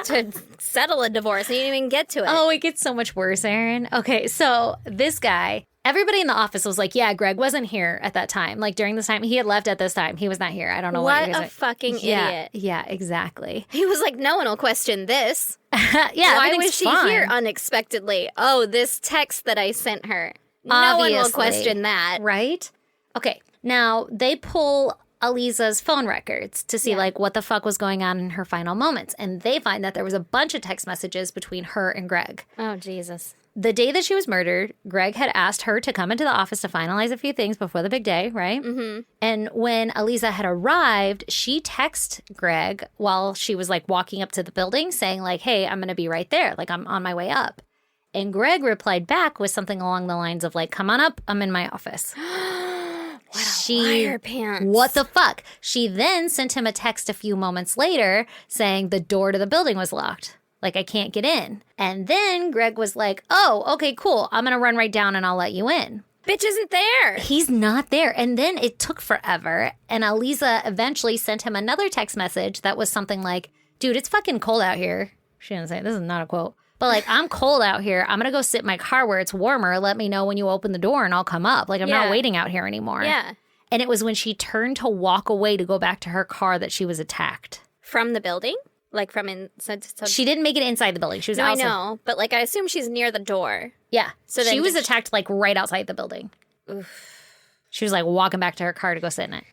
Speaker 2: To settle a divorce, and he didn't even get to it.
Speaker 1: oh, it gets so much worse, Aaron. Okay, so this guy, everybody in the office was like, yeah, Greg wasn't here at that time. Like, during this time, he had left at this time. He was not here. I don't know what you guys
Speaker 2: a fucking idiot.
Speaker 1: Yeah, exactly.
Speaker 2: He was like, no one will question this.
Speaker 1: Yeah,
Speaker 2: Why
Speaker 1: everything's
Speaker 2: was she
Speaker 1: fine.
Speaker 2: here unexpectedly? Oh, this text that I sent her. No one will
Speaker 1: Obviously.
Speaker 2: question that.
Speaker 1: Right? Okay. Now, they pull Elisa's phone records to see, like, what the fuck was going on in her final moments. And they find that there was a bunch of text messages between her and Greg.
Speaker 2: Oh, Jesus.
Speaker 1: The day that she was murdered, Greg had asked her to come into the office to finalize a few things before the big day, right? Mm-hmm. And when Elisa had arrived, she texted Greg while she was, like, walking up to the building saying, like, hey, I'm going to be right there. Like, I'm on my way up. And Greg replied back with something along the lines of, like, come on up. I'm in my office.
Speaker 2: Liar pants.
Speaker 1: What the fuck? She then sent him a text a few moments later saying the door to the building was locked. Like, I can't get in. And then Greg was like, oh, okay, cool. I'm going to run right down and I'll let you in.
Speaker 2: Bitch isn't there.
Speaker 1: He's not there. And then it took forever. And Elisa eventually sent him another text message that was something like, dude, it's fucking cold out here. She didn't say, this is not a quote. But, like, I'm cold out here. I'm going to go sit in my car where it's warmer. Let me know when you open the door and I'll come up. Like, I'm not waiting out here anymore.
Speaker 2: Yeah.
Speaker 1: And it was when she turned to walk away to go back to her car that she was attacked.
Speaker 2: From the building? Like from inside?
Speaker 1: She didn't make it inside the building. She was outside.
Speaker 2: I know, but like I assume she's near the door.
Speaker 1: Yeah.
Speaker 2: So
Speaker 1: she
Speaker 2: then
Speaker 1: was attacked like right outside the building.
Speaker 2: Oof.
Speaker 1: She was like walking back to her car to go sit in it.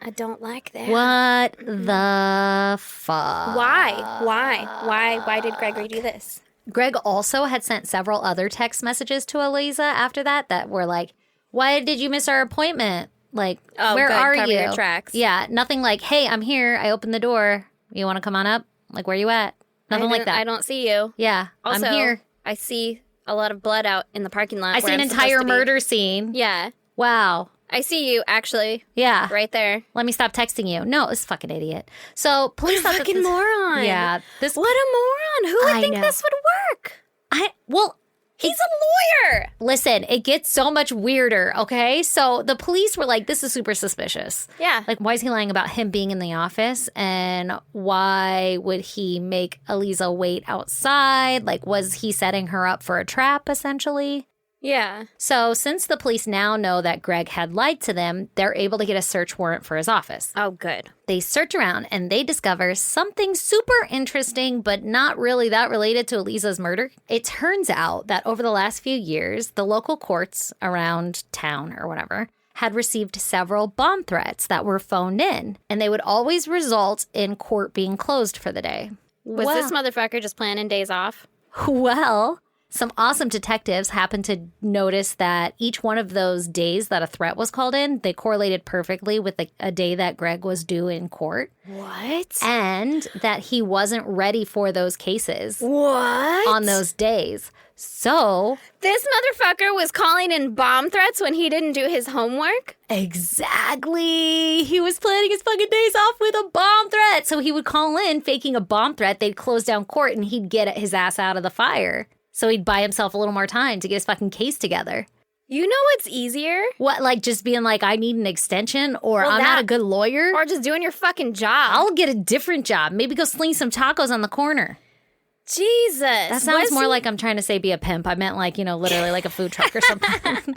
Speaker 2: I don't like that.
Speaker 1: What the fuck?
Speaker 2: Why did Gregory do this?
Speaker 1: Greg also had sent several other text messages to Elisa after that were like, why did you miss our appointment? Like, where are
Speaker 2: cover
Speaker 1: you?
Speaker 2: Your tracks.
Speaker 1: Yeah, nothing like, hey, I'm here. I opened the door. You want to come on up? Like, where you at? Nothing like that.
Speaker 2: I don't see you.
Speaker 1: Yeah,
Speaker 2: Also,
Speaker 1: I'm here.
Speaker 2: I see a lot of blood out in the parking lot.
Speaker 1: I see an entire murder scene.
Speaker 2: Yeah.
Speaker 1: Wow.
Speaker 2: I see you, actually.
Speaker 1: Yeah.
Speaker 2: Right there.
Speaker 1: Let me stop texting you. No, this fucking idiot. So police thought that
Speaker 2: Moron.
Speaker 1: Yeah.
Speaker 2: What a moron. Who would think this would work?
Speaker 1: Well,
Speaker 2: He's a lawyer.
Speaker 1: Listen, it gets so much weirder, okay? So the police were like, this is super suspicious.
Speaker 2: Yeah.
Speaker 1: Like, why is he lying about him being in the office? And why would he make Eliza wait outside? Like, was he setting her up for a trap, essentially?
Speaker 2: Yeah.
Speaker 1: So since the police now know that Greg had lied to them, they're able to get a search warrant for his office.
Speaker 2: Oh, good.
Speaker 1: They search around and they discover something super interesting, but not really that related to Eliza's murder. It turns out that over the last few years, the local courts around town or whatever had received several bomb threats that were phoned in, and they would always result in court being closed for the day.
Speaker 2: Was this motherfucker just planning days off?
Speaker 1: Well, some awesome detectives happened to notice that each one of those days that a threat was called in, they correlated perfectly with a day that Greg was due in court.
Speaker 2: What?
Speaker 1: And that he wasn't ready for those cases.
Speaker 2: What?
Speaker 1: On those days. So
Speaker 2: this motherfucker was calling in bomb threats when he didn't do his homework?
Speaker 1: Exactly. He was planning his fucking days off with a bomb threat. So he would call in faking a bomb threat. They'd close down court and he'd get his ass out of the fire. So he'd buy himself a little more time to get his fucking case together.
Speaker 2: You know what's easier?
Speaker 1: What, like just being like, I need an extension, or I'm not a good lawyer?
Speaker 2: Or just doing your fucking job.
Speaker 1: I'll get a different job. Maybe go sling some tacos on the corner.
Speaker 2: Jesus.
Speaker 1: That sounds more like I'm trying to say be a pimp. I meant like, literally like a food truck or something.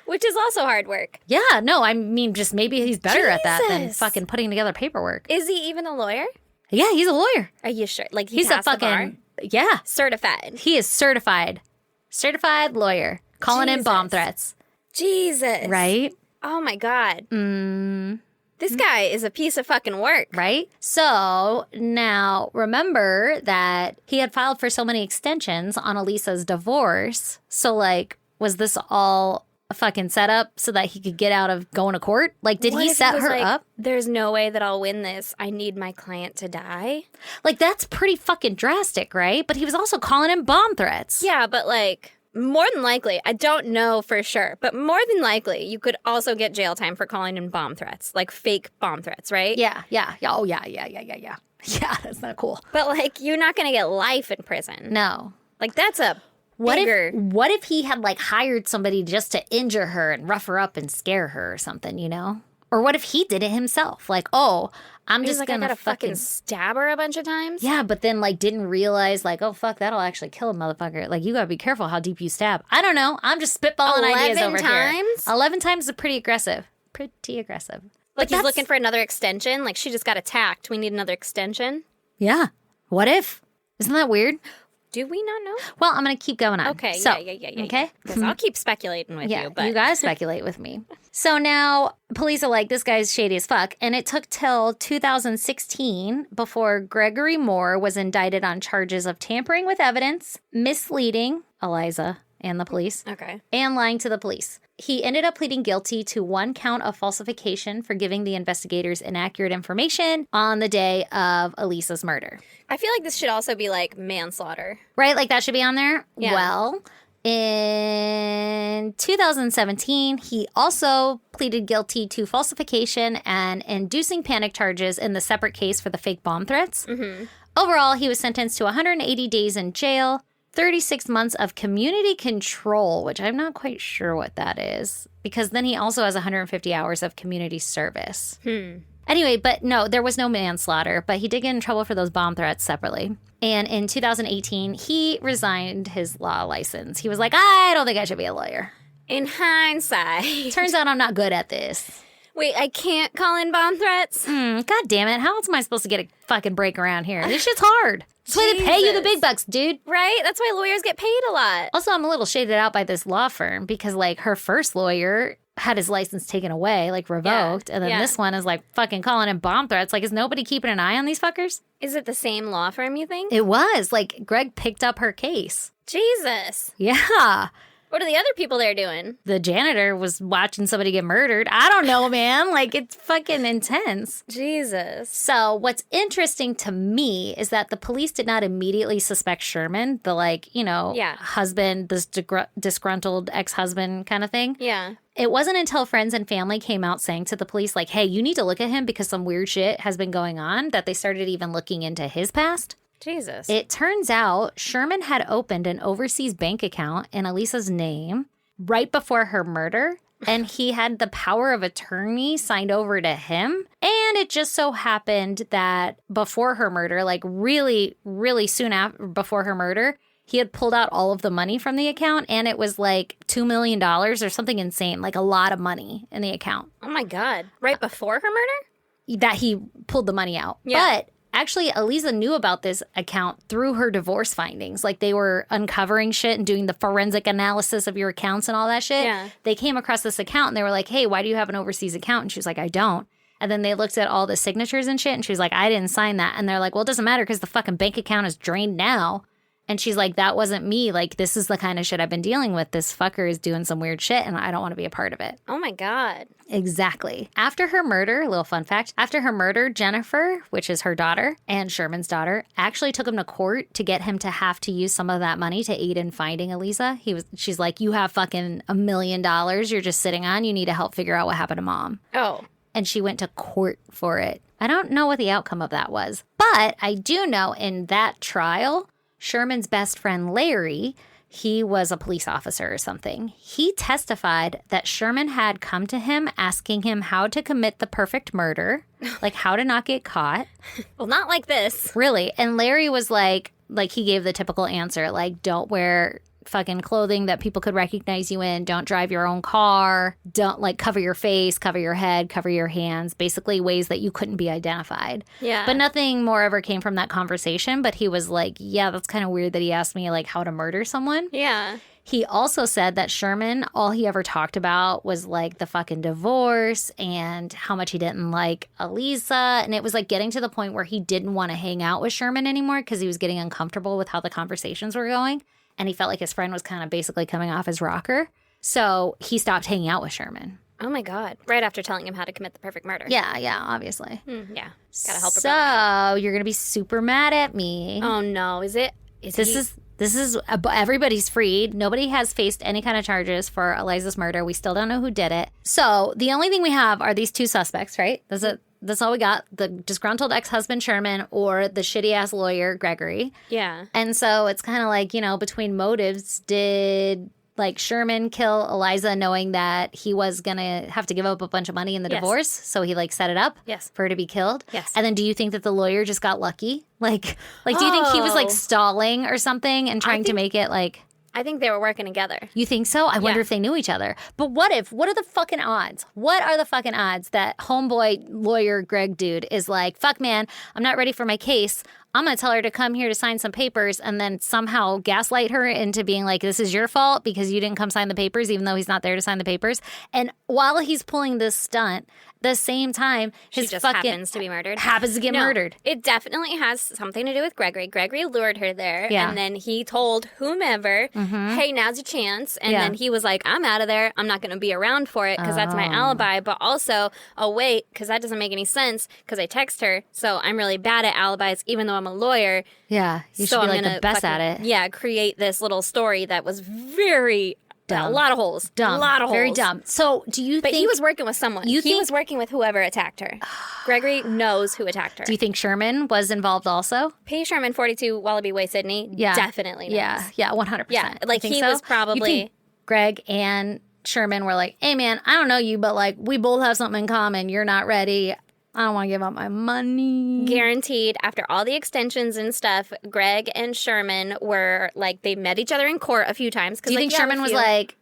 Speaker 2: Which is also hard work.
Speaker 1: Yeah, no, I mean, just maybe he's better at that than fucking putting together paperwork.
Speaker 2: Is he even a lawyer?
Speaker 1: Yeah, he's a lawyer.
Speaker 2: Are you sure? Like
Speaker 1: he's a fucking,
Speaker 2: the bar?
Speaker 1: Yeah.
Speaker 2: Certified.
Speaker 1: He is certified. Certified lawyer. Calling in bomb threats.
Speaker 2: Jesus.
Speaker 1: Right?
Speaker 2: Oh my God. This guy is a piece of fucking work.
Speaker 1: Right? So now remember that he had filed for so many extensions on Elisa's divorce. So like, was this all a fucking setup so that he could get out of going to court? Like, did he set her up?
Speaker 2: There's no way that I'll win this. I need my client to die.
Speaker 1: Like, that's pretty fucking drastic, right? But he was also calling in bomb threats.
Speaker 2: Yeah, but like, more than likely, I don't know for sure, but more than likely, you could also get jail time for calling in bomb threats, like fake bomb threats, right?
Speaker 1: Yeah. Oh, yeah. Yeah, that's not cool.
Speaker 2: But like, you're not going to get life in prison.
Speaker 1: No.
Speaker 2: Like, that's a
Speaker 1: What if he had like hired somebody just to injure her and rough her up and scare her or something, Or what if he did it himself? Like, oh, I'm just gonna
Speaker 2: gotta fucking stab her a bunch of times.
Speaker 1: Yeah, but then like didn't realize like, oh fuck, that'll actually kill a motherfucker. Like you gotta be careful how deep you stab. I don't know. I'm just spitballing ideas over
Speaker 2: 11 times?
Speaker 1: here. 11 times is pretty aggressive.
Speaker 2: Like he's looking for another extension. Like she just got attacked. We need another extension.
Speaker 1: Yeah. What if? Isn't that weird?
Speaker 2: Do we not know?
Speaker 1: Well, I'm going to keep going on.
Speaker 2: Okay,
Speaker 1: so,
Speaker 2: yeah.
Speaker 1: Okay?
Speaker 2: Because I'll keep speculating with you. But
Speaker 1: you got to speculate with me. So now police are like, this guy's shady as fuck. And it took till 2016 before Gregory Moore was indicted on charges of tampering with evidence, misleading Eliza and the police, and lying to the police. He ended up pleading guilty to one count of falsification for giving the investigators inaccurate information on the day of Elisa's murder.
Speaker 2: I feel like this should also be like manslaughter.
Speaker 1: Right? Like that should be on there?
Speaker 2: Yeah.
Speaker 1: Well, in 2017, he also pleaded guilty to falsification and inducing panic charges in the separate case for the fake bomb threats. Mm-hmm. Overall, he was sentenced to 180 days in jail, 36 months of community control, which I'm not quite sure what that is, because then he also has 150 hours of community service. Anyway, but no, there was no manslaughter, but he did get in trouble for those bomb threats separately. And in 2018, he resigned his law license. He was like, I don't think I should be a lawyer.
Speaker 2: In hindsight.
Speaker 1: Turns out I'm not good at this.
Speaker 2: Wait, I can't call in bomb threats?
Speaker 1: God damn it. How else am I supposed to get a fucking break around here? This shit's hard. That's why they pay you the big bucks, dude.
Speaker 2: Right? That's why lawyers get paid a lot.
Speaker 1: Also, I'm a little shaded out by this law firm because, like, her first lawyer had his license taken away, like, revoked. And then this one is, like, fucking calling in bomb threats. Like, is nobody keeping an eye on these fuckers?
Speaker 2: Is it the same law firm, you think?
Speaker 1: It was. Like, Greg picked up her case.
Speaker 2: Jesus.
Speaker 1: Yeah.
Speaker 2: What are the other people there doing?
Speaker 1: The janitor was watching somebody get murdered. I don't know, man. Like, it's fucking intense.
Speaker 2: Jesus.
Speaker 1: So what's interesting to me is that the police did not immediately suspect Sherman, the, like, husband, this disgruntled ex-husband kind of thing.
Speaker 2: Yeah.
Speaker 1: It wasn't until friends and family came out saying to the police, like, hey, you need to look at him because some weird shit has been going on, that they started even looking into his past.
Speaker 2: Jesus.
Speaker 1: It turns out Sherman had opened an overseas bank account in Elisa's name right before her murder, and he had the power of attorney signed over to him. And it just so happened that before her murder, like really, really soon after before her murder, he had pulled out all of the money from the account, and it was like $2 million or something insane, like a lot of money in the account.
Speaker 2: Oh my God. Right before her murder?
Speaker 1: That he pulled the money out.
Speaker 2: Yeah.
Speaker 1: But actually, Elisa knew about this account through her divorce findings. Like, they were uncovering shit and doing the forensic analysis of your accounts and all that shit.
Speaker 2: Yeah.
Speaker 1: They came across this account and they were like, hey, why do you have an overseas account? And she was like, I don't. And then they looked at all the signatures and shit, and she was like, I didn't sign that. And they're like, well, it doesn't matter because the fucking bank account is drained now. And she's like, that wasn't me. Like, this is the kind of shit I've been dealing with. This fucker is doing some weird shit, and I don't want to be a part of it.
Speaker 2: Oh my God.
Speaker 1: Exactly. After her murder, little fun fact, after her murder, Jennifer, which is her daughter and Sherman's daughter, actually took him to court to get him to have to use some of that money to aid in finding Elisa. She's like, you have fucking $1 million you're just sitting on. You need to help figure out what happened to mom.
Speaker 2: Oh.
Speaker 1: And she went to court for it. I don't know what the outcome of that was, but I do know in that trial, Sherman's best friend, Larry, he was a police officer or something. He testified that Sherman had come to him asking him how to commit the perfect murder, like how to not get caught.
Speaker 2: Well, not like this.
Speaker 1: Really. And Larry was like he gave the typical answer, like, don't wear fucking clothing that people could recognize you in. Don't drive your own car. Don't like cover your face, cover your head, cover your hands. Basically ways that you couldn't be identified.
Speaker 2: Yeah.
Speaker 1: But nothing more ever came from that conversation. But he was like, yeah, that's kind of weird that he asked me like how to murder someone.
Speaker 2: Yeah.
Speaker 1: He also said that Sherman, all he ever talked about was like the fucking divorce and how much he didn't like Elisa. And it was like getting to the point where he didn't want to hang out with Sherman anymore because he was getting uncomfortable with how the conversations were going. And he felt like his friend was kind of basically coming off his rocker. So he stopped hanging out with Sherman.
Speaker 2: Oh my God. Right after telling him how to commit the perfect murder.
Speaker 1: Yeah, obviously.
Speaker 2: Yeah. Gotta help her.
Speaker 1: So you're going to be super mad at me.
Speaker 2: Oh no. Is it?
Speaker 1: This is everybody's freed. Nobody has faced any kind of charges for Eliza's murder. We still don't know who did it. So the only thing we have are these two suspects, right? That's all we got. The disgruntled ex-husband Sherman or the shitty-ass lawyer Gregory.
Speaker 2: Yeah.
Speaker 1: And so it's kind of like, between motives, did like Sherman kill Eliza knowing that he was going to have to give up a bunch of money in the divorce? So he like set it up for her to be killed?
Speaker 2: Yes.
Speaker 1: And then do you think that the lawyer just got lucky? Like do you think he was like stalling or something and trying to make it like...
Speaker 2: I think they were working together.
Speaker 1: You think so? I wonder if they knew each other. But what are the fucking odds? What are the fucking odds that homeboy lawyer Greg dude is like, fuck man, I'm not ready for my case. I'm going to tell her to come here to sign some papers and then somehow gaslight her into being like, this is your fault because you didn't come sign the papers, even though he's not there to sign the papers. And while he's pulling this stunt, the same time,
Speaker 2: she just happens to be murdered.
Speaker 1: Happens to get murdered.
Speaker 2: It definitely has something to do with Gregory. Gregory lured her there,
Speaker 1: Yeah.
Speaker 2: and then he told whomever, hey, now's your chance. And then he was like, I'm out of there. I'm not going to be around for it because that's my alibi. But also, oh, wait, because that doesn't make any sense because I text her. So I'm really bad at alibis, even though I'm a lawyer.
Speaker 1: Yeah, you should
Speaker 2: so
Speaker 1: be
Speaker 2: I'm
Speaker 1: like
Speaker 2: gonna
Speaker 1: the best at it.
Speaker 2: Yeah, create this little story that was very...
Speaker 1: Dumb.
Speaker 2: A lot of holes.
Speaker 1: Dumb.
Speaker 2: A lot of holes.
Speaker 1: Very dumb. So do you think...
Speaker 2: But he was working with someone. He was working with whoever attacked her. Gregory knows who attacked her.
Speaker 1: Do you think Sherman was involved also?
Speaker 2: P. Sherman, 42, Wallaby Way, Sydney.
Speaker 1: Yeah.
Speaker 2: Definitely knows.
Speaker 1: Yeah, 100%.
Speaker 2: Yeah, like
Speaker 1: You think
Speaker 2: he
Speaker 1: so?
Speaker 2: was probably...
Speaker 1: You think Greg and Sherman were like, hey man, I don't know you, but like we both have something in common. You're not ready. I don't want to give up my money.
Speaker 2: Guaranteed, after all the extensions and stuff, Greg and Sherman were like, they met each other in court a few times.
Speaker 1: Do you think Sherman was like,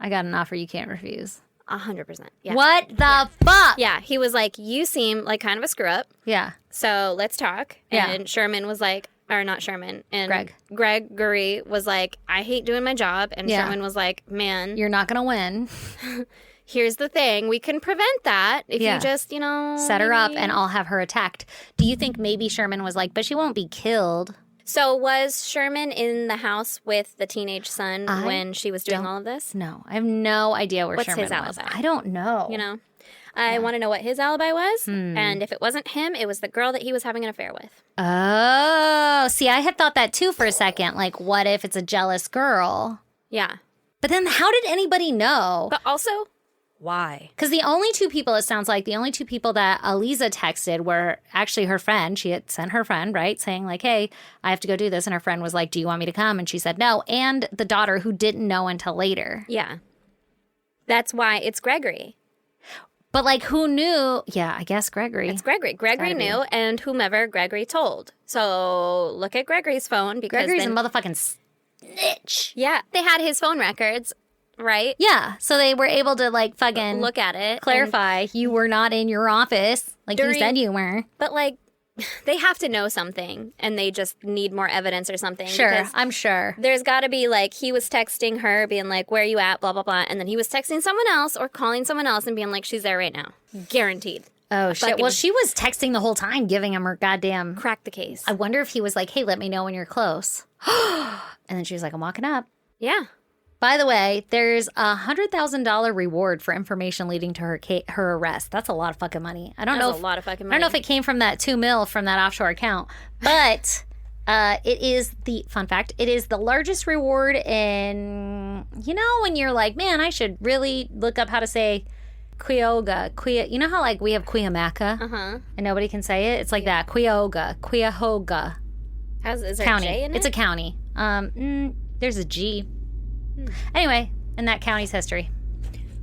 Speaker 1: I got an offer you can't refuse?
Speaker 2: 100%. Yeah.
Speaker 1: What the fuck?
Speaker 2: Yeah, he was like, you seem like kind of a screw up.
Speaker 1: Yeah.
Speaker 2: So let's talk.
Speaker 1: Yeah.
Speaker 2: And Sherman was like, or not Sherman. And Gregory was like, I hate doing my job. And Sherman was like, man,
Speaker 1: you're not going to win.
Speaker 2: Here's the thing. We can prevent that if you just,
Speaker 1: set her up and I'll have her attacked. Do you think maybe Sherman was like, but she won't be killed?
Speaker 2: So was Sherman in the house with the teenage son when she was doing all of this?
Speaker 1: No. I have no idea where Sherman
Speaker 2: his alibi?
Speaker 1: was. I don't know.
Speaker 2: I want to know what his alibi was. And if it wasn't him, it was the girl that he was having an affair with.
Speaker 1: Oh, see, I had thought that too for a second. Like, what if it's a jealous girl?
Speaker 2: Yeah.
Speaker 1: But then how did anybody know?
Speaker 2: But also, Why?
Speaker 1: Because the only two people, it sounds like, the only two people that Aliza texted were actually her friend. She had sent her friend, right, saying like, hey, I have to go do this. And her friend was like, do you want me to come? And she said no. And the daughter who didn't know until later.
Speaker 2: Yeah. That's why it's Gregory.
Speaker 1: But like, who knew? Yeah, I guess Gregory.
Speaker 2: It's Gregory. Gregory knew, and whomever Gregory told. So look at Gregory's phone because
Speaker 1: Gregory's a motherfucking snitch.
Speaker 2: Yeah, they had his phone records, right?
Speaker 1: Yeah, so they were able to like fucking
Speaker 2: Look at it,
Speaker 1: clarify you were not in your office like you said you were.
Speaker 2: But like, they have to know something, and they just need more evidence or something.
Speaker 1: Sure, I'm sure.
Speaker 2: There's got to be like, he was texting her, being like, where are you at, blah, blah, blah. And then he was texting someone else or calling someone else and being like, she's there right now. Guaranteed.
Speaker 1: Oh, shit. Well, she was texting the whole time, giving him her goddamn...
Speaker 2: Crack the case.
Speaker 1: I wonder if he was like, hey, let me know when you're close. And then she was like, I'm walking up.
Speaker 2: Yeah.
Speaker 1: By the way, there's a $100,000 reward for information leading to her arrest. That's a lot of fucking money. I don't know.
Speaker 2: That's a lot of fucking money.
Speaker 1: I don't know if it came from that $2 million from that offshore account, but it is the fun fact. It is the largest reward in, you know, when you're like, man, I should really look up how to say Cuyahoga. You know how like we have Cuyamaca and nobody can say it? It's like that. Cuyahoga.
Speaker 2: Is there
Speaker 1: county.
Speaker 2: a J in it?
Speaker 1: It's a county. There's a G. Anyway, in that county's history.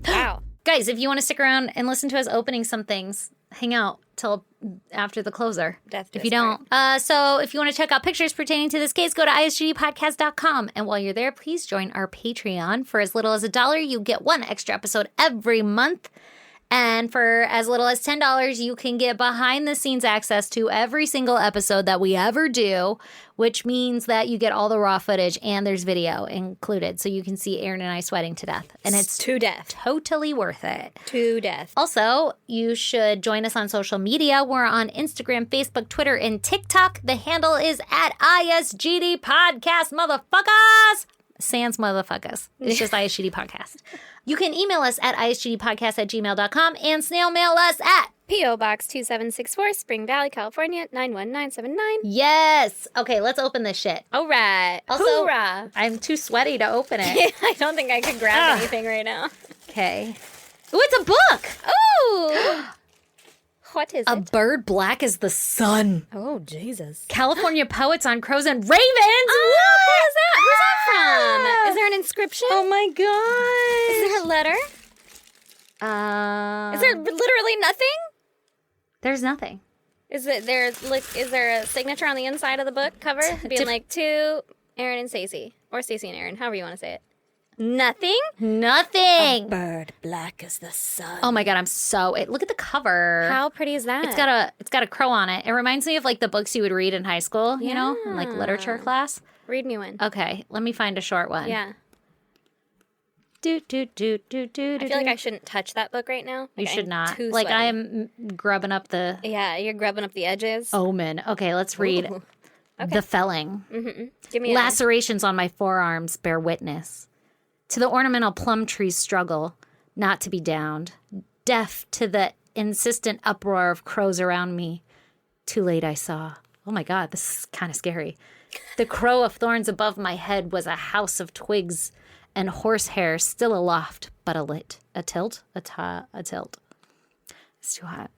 Speaker 2: Wow.
Speaker 1: Guys, if you want to stick around and listen to us opening some things, hang out till after the closer. If you don't. So if you want to check out pictures pertaining to this case, go to isgdpodcast.com. And while you're there, please join our Patreon. For as little as $1, you get one extra episode every month. And for as little as $10, you can get behind-the-scenes access to every single episode that we ever do, which means that you get all the raw footage and there's video included. So you can see Aaron and I sweating to death. And it's
Speaker 2: to death.
Speaker 1: Totally worth it.
Speaker 2: To death.
Speaker 1: Also, you should join us on social media. We're on Instagram, Facebook, Twitter, and TikTok. The handle is at ISGD Podcast, motherfuckers. Sans motherfuckers. It's just ISGD Podcast. You can email us at isgdpodcast@gmail.com and snail mail us at
Speaker 2: P.O. Box 2764, Spring Valley, California, 91979.
Speaker 1: Yes. Okay, let's open this shit.
Speaker 2: All right.
Speaker 1: Also,
Speaker 2: hoorah.
Speaker 1: I'm too sweaty to open it.
Speaker 2: I don't think I could grab anything right now.
Speaker 1: Okay. Ooh, it's a book.
Speaker 2: Ooh. What is
Speaker 1: A
Speaker 2: it?
Speaker 1: Bird Black as the Sun.
Speaker 2: Oh, Jesus.
Speaker 1: California Poets on Crows and Ravens.
Speaker 2: Oh, who's that? Who's that from? Is there an inscription?
Speaker 1: Oh, my God.
Speaker 2: Is there a letter? Is there literally nothing?
Speaker 1: There's nothing.
Speaker 2: Is there a signature on the inside of the book cover being like to Aaron and Stacey, or Stacey and Aaron, however you want to say it? Nothing.
Speaker 1: Nothing.
Speaker 2: A bird black as the sun.
Speaker 1: Oh my God, look at the cover.
Speaker 2: How pretty is that?
Speaker 1: It's got a crow on it. It reminds me of like the books you would read in high school, you know, in like literature class.
Speaker 2: Read me one.
Speaker 1: Okay, let me find a short one.
Speaker 2: Yeah.
Speaker 1: I
Speaker 2: feel like I shouldn't touch that book right now.
Speaker 1: You should not.
Speaker 2: Too
Speaker 1: like
Speaker 2: sweaty.
Speaker 1: I am grubbing up the...
Speaker 2: Yeah, you're grubbing up the edges.
Speaker 1: Omen. Okay, let's read.
Speaker 2: Ooh. Okay.
Speaker 1: The Felling.
Speaker 2: Mm-hmm. Give me
Speaker 1: Lacerations on my forearms bear witness to the ornamental plum tree's struggle not to be downed. Deaf to the insistent uproar of crows around me. Too late I saw. Oh my God, this is kind of scary. The crow of thorns above my head was a house of twigs and horsehair still aloft, but alit. A tilt? A tilt. It's too hot.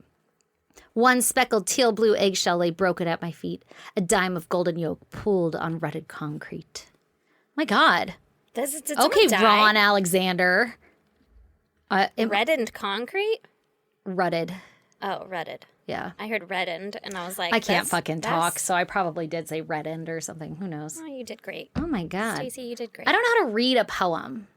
Speaker 1: One speckled teal blue eggshell lay broken at my feet. A dime of golden yolk pooled on rutted concrete. My God.
Speaker 2: Did
Speaker 1: Okay,
Speaker 2: die?
Speaker 1: Ron Alexander.
Speaker 2: Reddened concrete?
Speaker 1: Rutted.
Speaker 2: Oh, rutted.
Speaker 1: Yeah.
Speaker 2: I heard reddened, and I was like,
Speaker 1: I can't fucking talk, so I probably did say reddened or something. Who knows?
Speaker 2: Oh, you did great.
Speaker 1: Oh my God.
Speaker 2: Stacey, you did great.
Speaker 1: I don't know how to read a poem.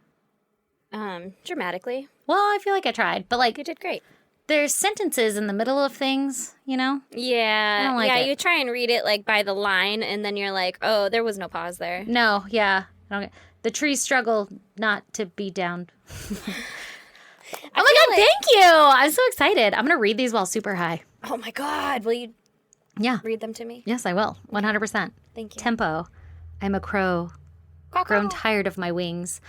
Speaker 2: Dramatically.
Speaker 1: Well, I feel like I tried, but like
Speaker 2: You did great.
Speaker 1: there's sentences in the middle of things, you know?
Speaker 2: Yeah.
Speaker 1: I don't like it.
Speaker 2: You try and read it like by the line, and then you're like, oh, there was no pause there.
Speaker 1: No, yeah. I don't. The trees struggle not to be downed. Oh my God, thank you. I'm so excited. I'm going to read these while super high.
Speaker 2: Oh my God. Will you
Speaker 1: Yeah.
Speaker 2: read them to me?
Speaker 1: Yes, I will. 100%.
Speaker 2: Thank you.
Speaker 1: Tempo. I'm a crow, grown tired of my wings,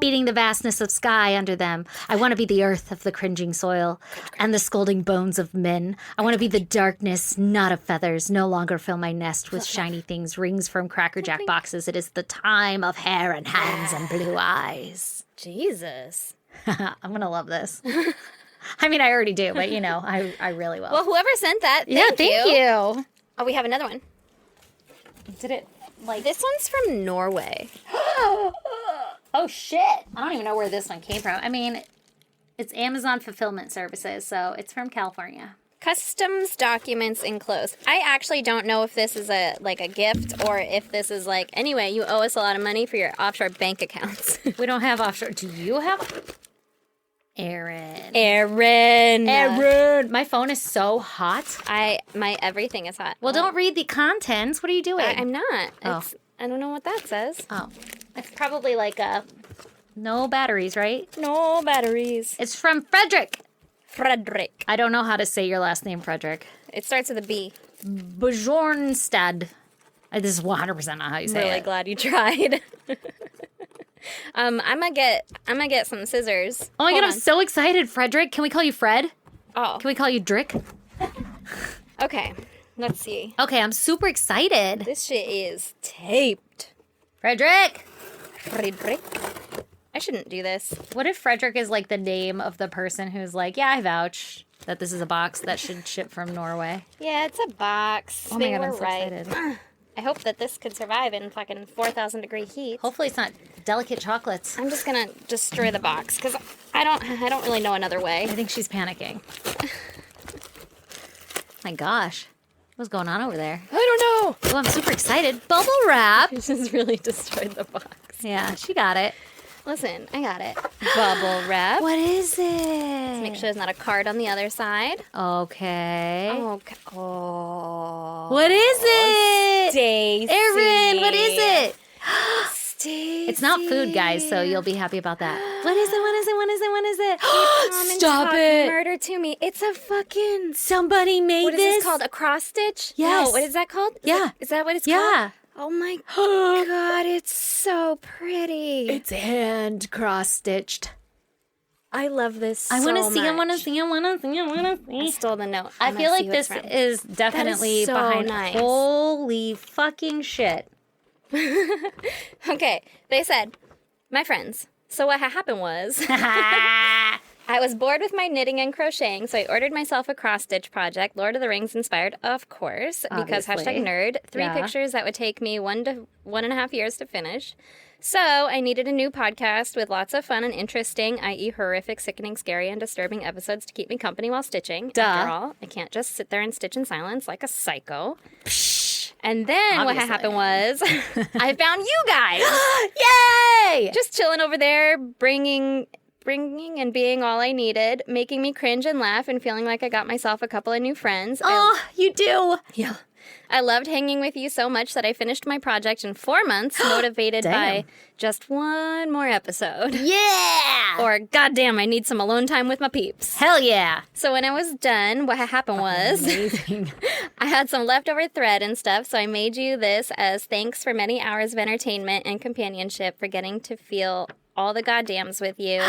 Speaker 1: beating the vastness of sky under them. I want to be the earth of the cringing soil and the scolding bones of men. I want to be the darkness, not of feathers, no longer fill my nest with shiny things, rings from Cracker Jack boxes. It is the time of hair and hands and blue eyes.
Speaker 2: Jesus.
Speaker 1: I'm going to love this. I mean, I already do, but I really will.
Speaker 2: Well, whoever sent that,
Speaker 1: thank you.
Speaker 2: Oh, we have another one.
Speaker 1: Did it,
Speaker 2: This one's from Norway.
Speaker 1: Oh, shit. I don't even know where this one came from. I mean, it's Amazon Fulfillment Services, so it's from California.
Speaker 2: Customs documents enclosed. I actually don't know if this is a gift or if this is anyway, you owe us a lot of money for your offshore bank accounts.
Speaker 1: We don't have offshore. Do you have? Aaron. My phone is so hot.
Speaker 2: My everything is hot.
Speaker 1: Well, don't read the contents. What are you doing?
Speaker 2: I'm not.
Speaker 1: Oh.
Speaker 2: I don't know what that says.
Speaker 1: Oh. It's probably no batteries, right?
Speaker 2: No batteries.
Speaker 1: It's from Frederick.
Speaker 2: Frederick.
Speaker 1: I don't know how to say your last name, Frederick.
Speaker 2: It starts with a B.
Speaker 1: Bjornstad. This is 100% not how you say it.
Speaker 2: I'm really glad you tried. I'm gonna get some scissors.
Speaker 1: Oh my God,
Speaker 2: Hold
Speaker 1: I'm
Speaker 2: on.
Speaker 1: so excited, Frederick. Can we call you Fred?
Speaker 2: Oh.
Speaker 1: Can we call you Drick?
Speaker 2: Okay. Let's see.
Speaker 1: Okay, I'm super excited.
Speaker 2: This shit is taped.
Speaker 1: Frederick!
Speaker 2: Frederick. I shouldn't do this.
Speaker 1: What if Frederick is the name of the person who's yeah, I vouch that this is a box that should ship from Norway?
Speaker 2: Yeah, it's a box.
Speaker 1: Oh
Speaker 2: They
Speaker 1: my God,
Speaker 2: were
Speaker 1: I'm so
Speaker 2: right.
Speaker 1: excited.
Speaker 2: I hope that this could survive in fucking 4,000 degree heat.
Speaker 1: Hopefully it's not delicate chocolates.
Speaker 2: I'm just gonna destroy the box because I don't really know another way.
Speaker 1: I think she's panicking. My gosh. What's going on over there?
Speaker 2: I don't know.
Speaker 1: Oh, I'm super excited. Bubble wrap.
Speaker 2: She just really destroyed the box.
Speaker 1: Yeah, she got it.
Speaker 2: Listen, I got it. Bubble wrap.
Speaker 1: What is it?
Speaker 2: Make sure there's not a card on the other side.
Speaker 1: Okay.
Speaker 2: Okay. Oh.
Speaker 1: What is it?
Speaker 2: Stacy.
Speaker 1: Erin, what is it?
Speaker 2: Stacy.
Speaker 1: It's not food, guys, so you'll be happy about that. What is it? What is it? What is it? What is it?
Speaker 2: Come and
Speaker 1: Stop
Speaker 2: talk
Speaker 1: it.
Speaker 2: Murder to me. It's a fucking...
Speaker 1: Somebody made
Speaker 2: What is
Speaker 1: this?
Speaker 2: this called? A cross stitch?
Speaker 1: Yes.
Speaker 2: No, what is that called?
Speaker 1: Yeah.
Speaker 2: Is that what it's called?
Speaker 1: Yeah.
Speaker 2: Oh my God, it's so pretty.
Speaker 1: It's hand cross-stitched.
Speaker 2: I love this so
Speaker 1: I want to see, I
Speaker 2: much.
Speaker 1: want to see, I want to see, I want to
Speaker 2: I
Speaker 1: see.
Speaker 2: stole the note.
Speaker 1: I
Speaker 2: I'm
Speaker 1: feel
Speaker 2: gonna see
Speaker 1: like
Speaker 2: what's
Speaker 1: this
Speaker 2: from.
Speaker 1: is definitely
Speaker 2: so
Speaker 1: behind.
Speaker 2: nice.
Speaker 1: Holy fucking shit.
Speaker 2: Okay, they said, my friends, so what happened was... I was bored with my knitting and crocheting, so I ordered myself a cross-stitch project, Lord of the Rings inspired, of course, because
Speaker 1: Obviously.
Speaker 2: #nerd, 3 pictures that would take me 1 to 1.5 years to finish. So I needed a new podcast with lots of fun and interesting, i.e. horrific, sickening, scary, and disturbing episodes to keep me company while stitching.
Speaker 1: Duh.
Speaker 2: After all, I can't just sit there and stitch in silence like a psycho. And then what
Speaker 1: Obviously.
Speaker 2: happened was I found you guys.
Speaker 1: Yay!
Speaker 2: Just chilling over there, bringing and being all I needed, making me cringe and laugh and feeling like I got myself a couple of new friends.
Speaker 1: Oh, you do.
Speaker 2: Yeah. I loved hanging with you so much that I finished my project in 4 months, motivated by just one more episode.
Speaker 1: Yeah!
Speaker 2: Or, goddamn, I need some alone time with my peeps.
Speaker 1: Hell yeah.
Speaker 2: So when I was done, what happened was
Speaker 1: Amazing.
Speaker 2: I had some leftover thread and stuff, so I made you this as thanks for many hours of entertainment and companionship, for getting to feel all the goddams with you,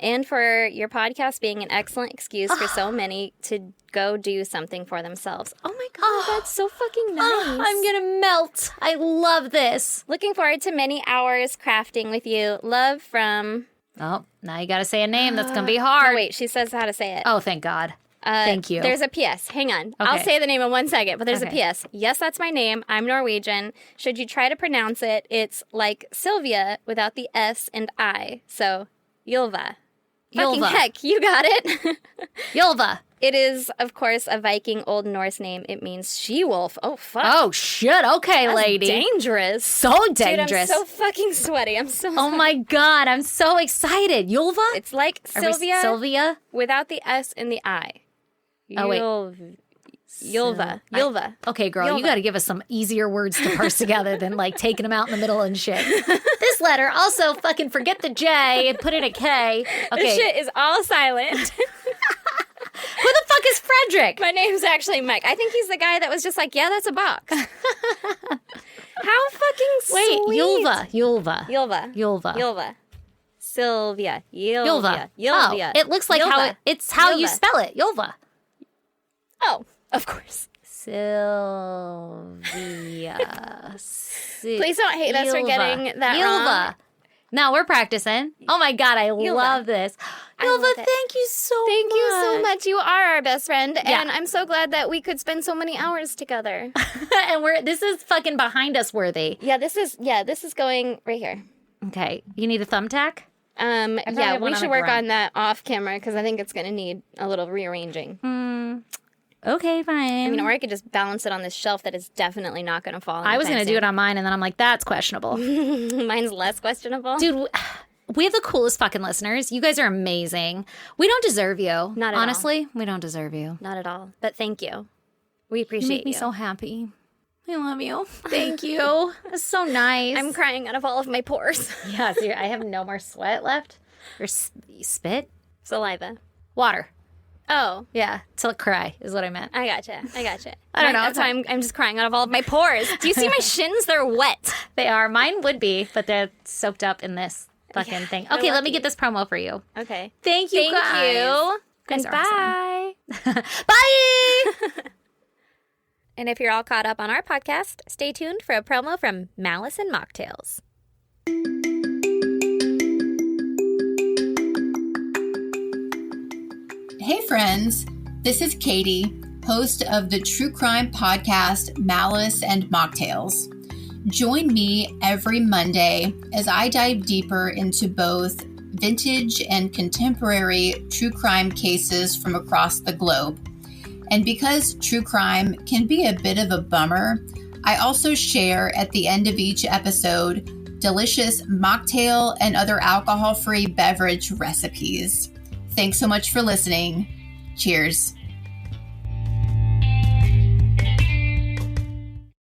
Speaker 2: and for your podcast being an excellent excuse for so many to go do something for themselves. Oh my God, that's so fucking nice.
Speaker 1: Oh, I'm gonna melt. I love this.
Speaker 2: Looking forward to many hours crafting with you. Love from...
Speaker 1: Oh, now you gotta say a name that's gonna be hard.
Speaker 2: Oh, wait, she says how to say it.
Speaker 1: Oh, thank God. Thank you.
Speaker 2: There's a PS. Hang on. I'll
Speaker 1: Okay.
Speaker 2: say the name in 1 second, but there's
Speaker 1: Okay.
Speaker 2: a PS. Yes, that's my name. I'm Norwegian. Should you try to pronounce it, it's like Sylvia without the S and I. So, Ylva. Fucking
Speaker 1: Ylva.
Speaker 2: heck, you got it.
Speaker 1: Ylva.
Speaker 2: It is, of course, a Viking Old Norse name. It means she-wolf. Oh, fuck.
Speaker 1: Oh, shit. Okay,
Speaker 2: That's
Speaker 1: lady.
Speaker 2: dangerous.
Speaker 1: So dangerous.
Speaker 2: Dude, I'm so fucking sweaty. I'm so
Speaker 1: Oh my God, I'm so excited. Ylva?
Speaker 2: It's like
Speaker 1: Are we Sylvia?
Speaker 2: without the S and the I.
Speaker 1: Oh, wait.
Speaker 2: Ylva. Ylva.
Speaker 1: Okay, girl, you
Speaker 2: Ylva.
Speaker 1: got to give us some easier words to parse together than taking them out in the middle and shit. This letter, also fucking forget the J and put in a K. Okay.
Speaker 2: This shit is all silent.
Speaker 1: Who the fuck is Frederick?
Speaker 2: My name's actually Mike. I think he's the guy that was just like, yeah, that's a box. How fucking
Speaker 1: Wait,
Speaker 2: sweet.
Speaker 1: Ylva.
Speaker 2: Ylva. Sylvia. Ylva.
Speaker 1: Oh, it looks like
Speaker 2: Ylva.
Speaker 1: it's how you
Speaker 2: Ylva.
Speaker 1: spell it. Ylva.
Speaker 2: Oh, of course.
Speaker 1: Sylvia.
Speaker 2: Please don't hate us for getting that
Speaker 1: Ylva.
Speaker 2: wrong.
Speaker 1: No, we're practicing. Oh my God, I love this. Nova, thank you so much.
Speaker 2: Thank you so much. You are our best friend. And I'm so glad that we could spend so many hours together.
Speaker 1: And this is fucking behind us worthy.
Speaker 2: Yeah, this is going right here.
Speaker 1: Okay. You need a thumbtack?
Speaker 2: Yeah, we should work on that off camera because I think it's going to need a little rearranging.
Speaker 1: Okay, fine.
Speaker 2: I mean, or I could just balance it on this shelf that is definitely not going to fall.
Speaker 1: I was going to do it on mine, and then I'm like, that's questionable.
Speaker 2: Mine's less questionable.
Speaker 1: Dude, we have the coolest fucking listeners. You guys are amazing. We don't deserve you.
Speaker 2: Not at all.
Speaker 1: Honestly, we don't deserve you.
Speaker 2: Not at all. But thank you. We appreciate
Speaker 1: You make me so happy. I love you. Thank you. That's so nice.
Speaker 2: I'm crying out of all of my pores.
Speaker 1: Yeah, so I have no more sweat left. Or spit?
Speaker 2: Saliva.
Speaker 1: Water.
Speaker 2: Oh.
Speaker 1: Yeah, to cry is what I meant.
Speaker 2: I gotcha.
Speaker 1: I don't know.
Speaker 2: That's why I'm just crying out of all of my pores. Do you see my shins? They're wet.
Speaker 1: They are. Mine would be, but they're soaked up in this fucking thing. Okay, let me get this promo for you.
Speaker 2: Okay.
Speaker 1: Thank you, guys.
Speaker 2: Thank you.
Speaker 1: Guys
Speaker 2: And
Speaker 1: are
Speaker 2: bye.
Speaker 1: awesome. Bye!
Speaker 2: And if you're all caught up on our podcast, stay tuned for a promo from Malice and Mocktails.
Speaker 4: Hey friends, this is Katie, host of the true crime podcast Malice and Mocktails. Join me every Monday as I dive deeper into both vintage and contemporary true crime cases from across the globe. And because true crime can be a bit of a bummer, I also share at the end of each episode delicious mocktail and other alcohol-free beverage recipes. Thanks so much for listening. Cheers.